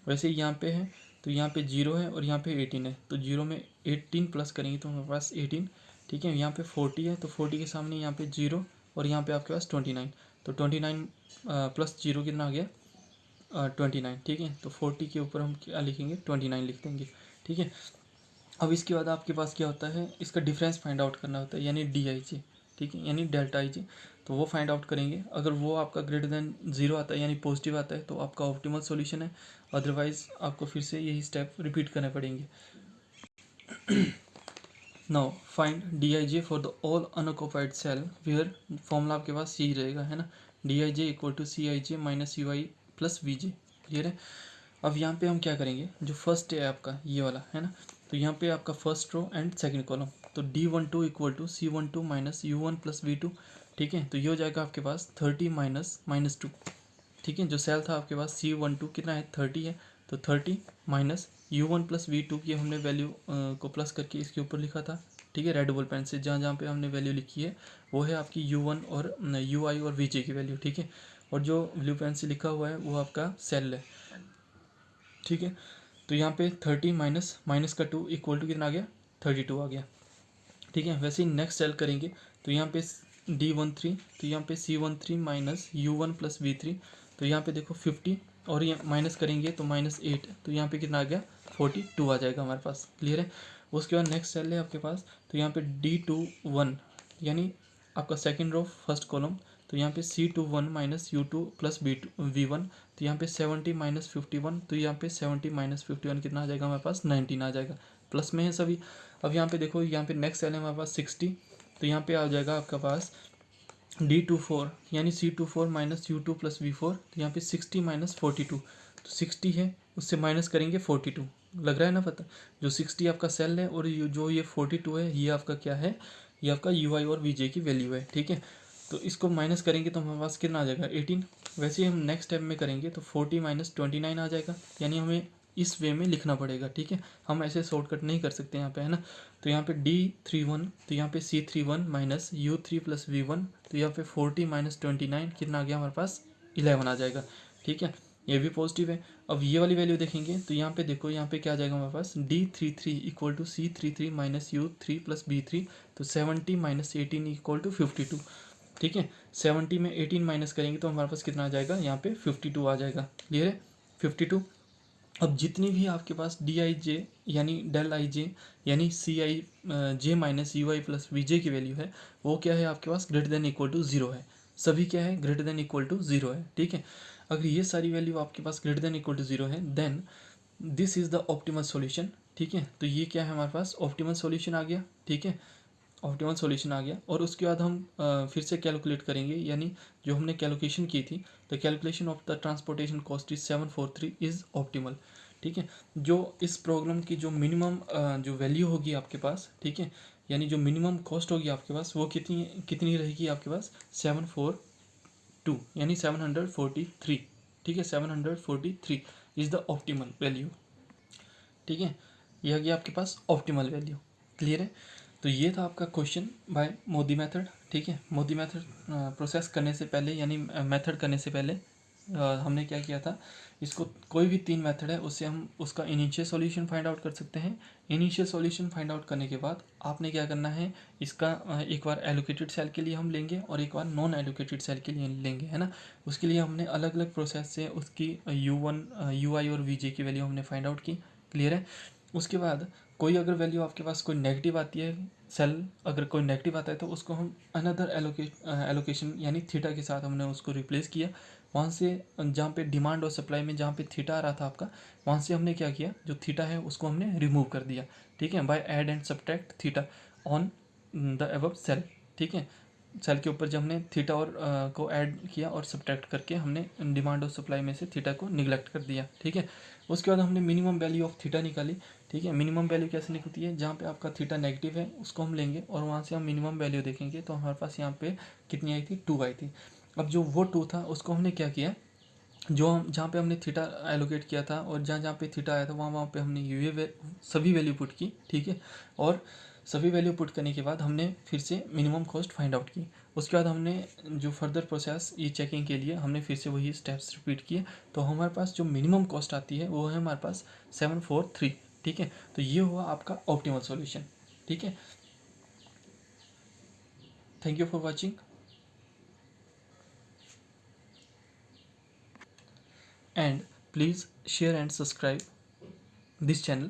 वैसे ही यहाँ पे है, तो यहाँ पे 0 है और यहाँ पे 18 है, तो 0 में 18 प्लस करेंगे तो हमारे पास 18, ठीक है। यहाँ पे 40 है, तो 40 के सामने यहाँ पे 0 और यहाँ पे आपके पास 29, तो 29 प्लस 0 कितना आ गया 29, ठीक है। तो 40 के ऊपर हम क्या लिखेंगे 29 लिख देंगे, ठीक है। अब इसके बाद आपके पास क्या होता है, इसका डिफरेंस फाइंड आउट करना होता है यानी DIJ, ठीक है, यानी डेल्टा IJ। तो वो फाइंड आउट करेंगे, अगर वो आपका ग्रेटर देन 0 आता है यानी पॉजिटिव आता है तो आपका ऑप्टिमल सॉल्यूशन है, अदरवाइज आपको फिर से यही स्टेप रिपीट करने पड़ेंगे। Now find DIJ for the all unoccupied cell where, formula आपके पास यही रहेगा, है ना। DIJ equal to CIJ minus UI plus VJ, clear है। अब यहाँ पे हम क्या करेंगे, जो फर्स्ट है आपका ये वाला, है ना। तो यहाँ पे आपका first row and second column, तो D12 equal to C12 minus U1 plus V2, ठीक है। तो ये हो जाएगा आपके पास 30 माइनस माइनस 2, ठीक है। जो सेल था आपके पास C12 कितना है 30 है, तो 30 माइनस U1 प्लस V2 की हमने वैल्यू को प्लस करके इसके ऊपर लिखा था, ठीक है। रेड बॉल पेन से जहाँ जहाँ पे हमने वैल्यू लिखी है वो है आपकी U1 और UI और VJ की वैल्यू, ठीक है। और जो ब्लू पेन से लिखा हुआ है वो आपका सेल है, ठीक है। तो यहाँ पे 30 माइनस माइनस का 2 इक्वल टू कितना आ गया 32 आ गया, ठीक है। वैसे ही नेक्स्ट सेल करेंगे तो यहाँ पे D13, तो यहाँ पे C13 minus U1 plus V3, तो यहाँ पे देखो 50 और ये माइनस करेंगे तो माइनस 8, तो यहाँ पे कितना आ गया 42 आ जाएगा हमारे पास, क्लियर है। उसके बाद नेक्स्ट सेल है आपके पास, तो यहाँ पे D21 यानी आपका सेकेंड रो फर्स्ट कॉलम, तो यहाँ पे C21 minus U2 plus V1, तो यहाँ पे 70 माइनस 51, तो यहाँ पे 70 माइनस 51 कितना आ जाएगा हमारे पास 19 आ जाएगा, प्लस में है सभी। अब यहाँ पे देखो यहाँ पे नेक्स्ट सेल है हमारे पास 60, तो यहाँ पे आ जाएगा आपका पास D24 यानी C24 minus U2 plus V4, तो यहाँ पे 60 माइनस 42, तो 60 है उससे माइनस करेंगे 42, लग रहा है ना पता। जो 60 आपका सेल है और जो ये 42 है ये आपका क्या है, ये आपका UI और VJ की वैल्यू है, ठीक है। तो इसको माइनस करेंगे तो हमारे पास कितना आ जाएगा 18। वैसे ही हम नेक्स्ट स्टेप में करेंगे तो 40 माइनस 29 आ जाएगा, यानी हमें इस वे में लिखना पड़ेगा, ठीक है। हम ऐसे शॉर्टकट नहीं कर सकते यहाँ पे, है ना। तो यहाँ पे D31, तो यहाँ पे C31 minus U3 plus V1, तो यहाँ पे 40 माइनस 29 कितना आ गया हमारे पास 11 आ जाएगा, ठीक है। ये भी पॉजिटिव है। अब ये वाली वैल्यू देखेंगे तो यहाँ पे देखो यहाँ पे क्या आ जाएगा हमारे पास D33 equal to C33 minus U3 plus B3, तो 70 माइनस 18 इक्वल टू 52, ठीक है। 70 में 18 माइनस करेंगे तो हमारे पास कितना आ जाएगा यहाँ पे 52 आ जाएगा, क्लियर है 52। अब जितनी भी आपके पास DIJ यानी डेल आई जे यानी C I J minus U I plus V J की वैल्यू है वो क्या है आपके पास greater than equal to zero है। सभी क्या है greater than equal to zero है। ठीक है, अगर ये सारी वैल्यू आपके पास greater than equal to zero है then this is the optimal solution. ठीक है, तो ये क्या है हमारे पास ऑप्टिमल सॉल्यूशन आ गया। ठीक है, ऑप्टिमल सॉल्यूशन आ गया और उसके बाद हम फिर से कैलकुलेट करेंगे, यानी जो हमने कैलकुलेशन की थी the calculation of the transportation cost is 743 is optimal. ठीक है, जो इस प्रॉब्लम की जो मिनिमम जो वैल्यू होगी आपके पास, ठीक है, यानी जो मिनिमम कॉस्ट होगी आपके पास वो कितनी कितनी रहेगी आपके पास 742 यानी 743। ठीक है, 743 इज द ऑप्टिमल वैल्यू। ठीक है, ये आ गया आपके पास ऑप्टिमल वैल्यू। क्लियर है, तो ये था आपका क्वेश्चन बाय मोदी मेथड। ठीक है, मोदी मेथड प्रोसेस करने से पहले यानी मेथड करने से पहले हमने क्या किया था, इसको कोई भी तीन मेथड है उससे हम उसका इनिशियल सॉल्यूशन फाइंड आउट कर सकते हैं। इनिशियल सॉल्यूशन फाइंड आउट करने के बाद आपने क्या करना है, इसका एक बार एलोकेटेड सेल के लिए हम लेंगे और एक बार नॉन एलोकेटेड सेल के लिए लेंगे, है ना। उसके लिए हमने अलग अलग प्रोसेस से उसकी U1 UI और VJ की वैल्यू हमने फाइंड आउट की। क्लियर है, उसके बाद कोई अगर वैल्यू आपके पास कोई नेगेटिव आती है, सेल अगर कोई नेगेटिव आता है तो उसको हम अनदर एलोकेशन यानी थीटा के साथ हमने उसको रिप्लेस किया। वहाँ से जहाँ पे डिमांड और सप्लाई में जहाँ पे थीटा आ रहा था आपका, वहाँ से हमने क्या किया, जो थीटा है उसको हमने रिमूव कर दिया। ठीक है, by add and subtract theta on the above cell. ठीक है, सेल के ऊपर जब हमने थीटा और को ऐड किया और सब्ट्रैक्ट करके हमने डिमांड और सप्लाई में से थीटा को निगलेक्ट कर दिया। ठीक है, उसके बाद हमने मिनिमम वैल्यू ऑफ थीटा निकाली। ठीक है, मिनिमम वैल्यू कैसे निकलती है, जहाँ पे आपका थीटा नेगेटिव है उसको हम लेंगे और वहाँ से हम मिनिमम वैल्यू देखेंगे तो हमारे पास यहाँ पे कितनी आई थी, 2 आई थी। अब जो वो 2 था उसको हमने क्या किया, जो हम जहाँ पे हमने थीटा एलोकेट किया था और जहाँ जहाँ पे थीटा आया था वहाँ वहाँ पे हमने ये सभी वैल्यू पुट की। ठीक है, और सभी वैल्यू पुट करने के बाद हमने फिर से मिनिमम कॉस्ट फाइंड आउट की। उसके बाद हमने जो फर्दर प्रोसेस ये चेकिंग के लिए हमने फिर से वही स्टेप्स रिपीट किए। तो हमारे पास जो मिनिमम कॉस्ट आती है वो है हमारे पास 743। ठीक है, तो ये हुआ आपका ऑप्टिमल सॉल्यूशन। ठीक है, thank you for watching and please share and subscribe this channel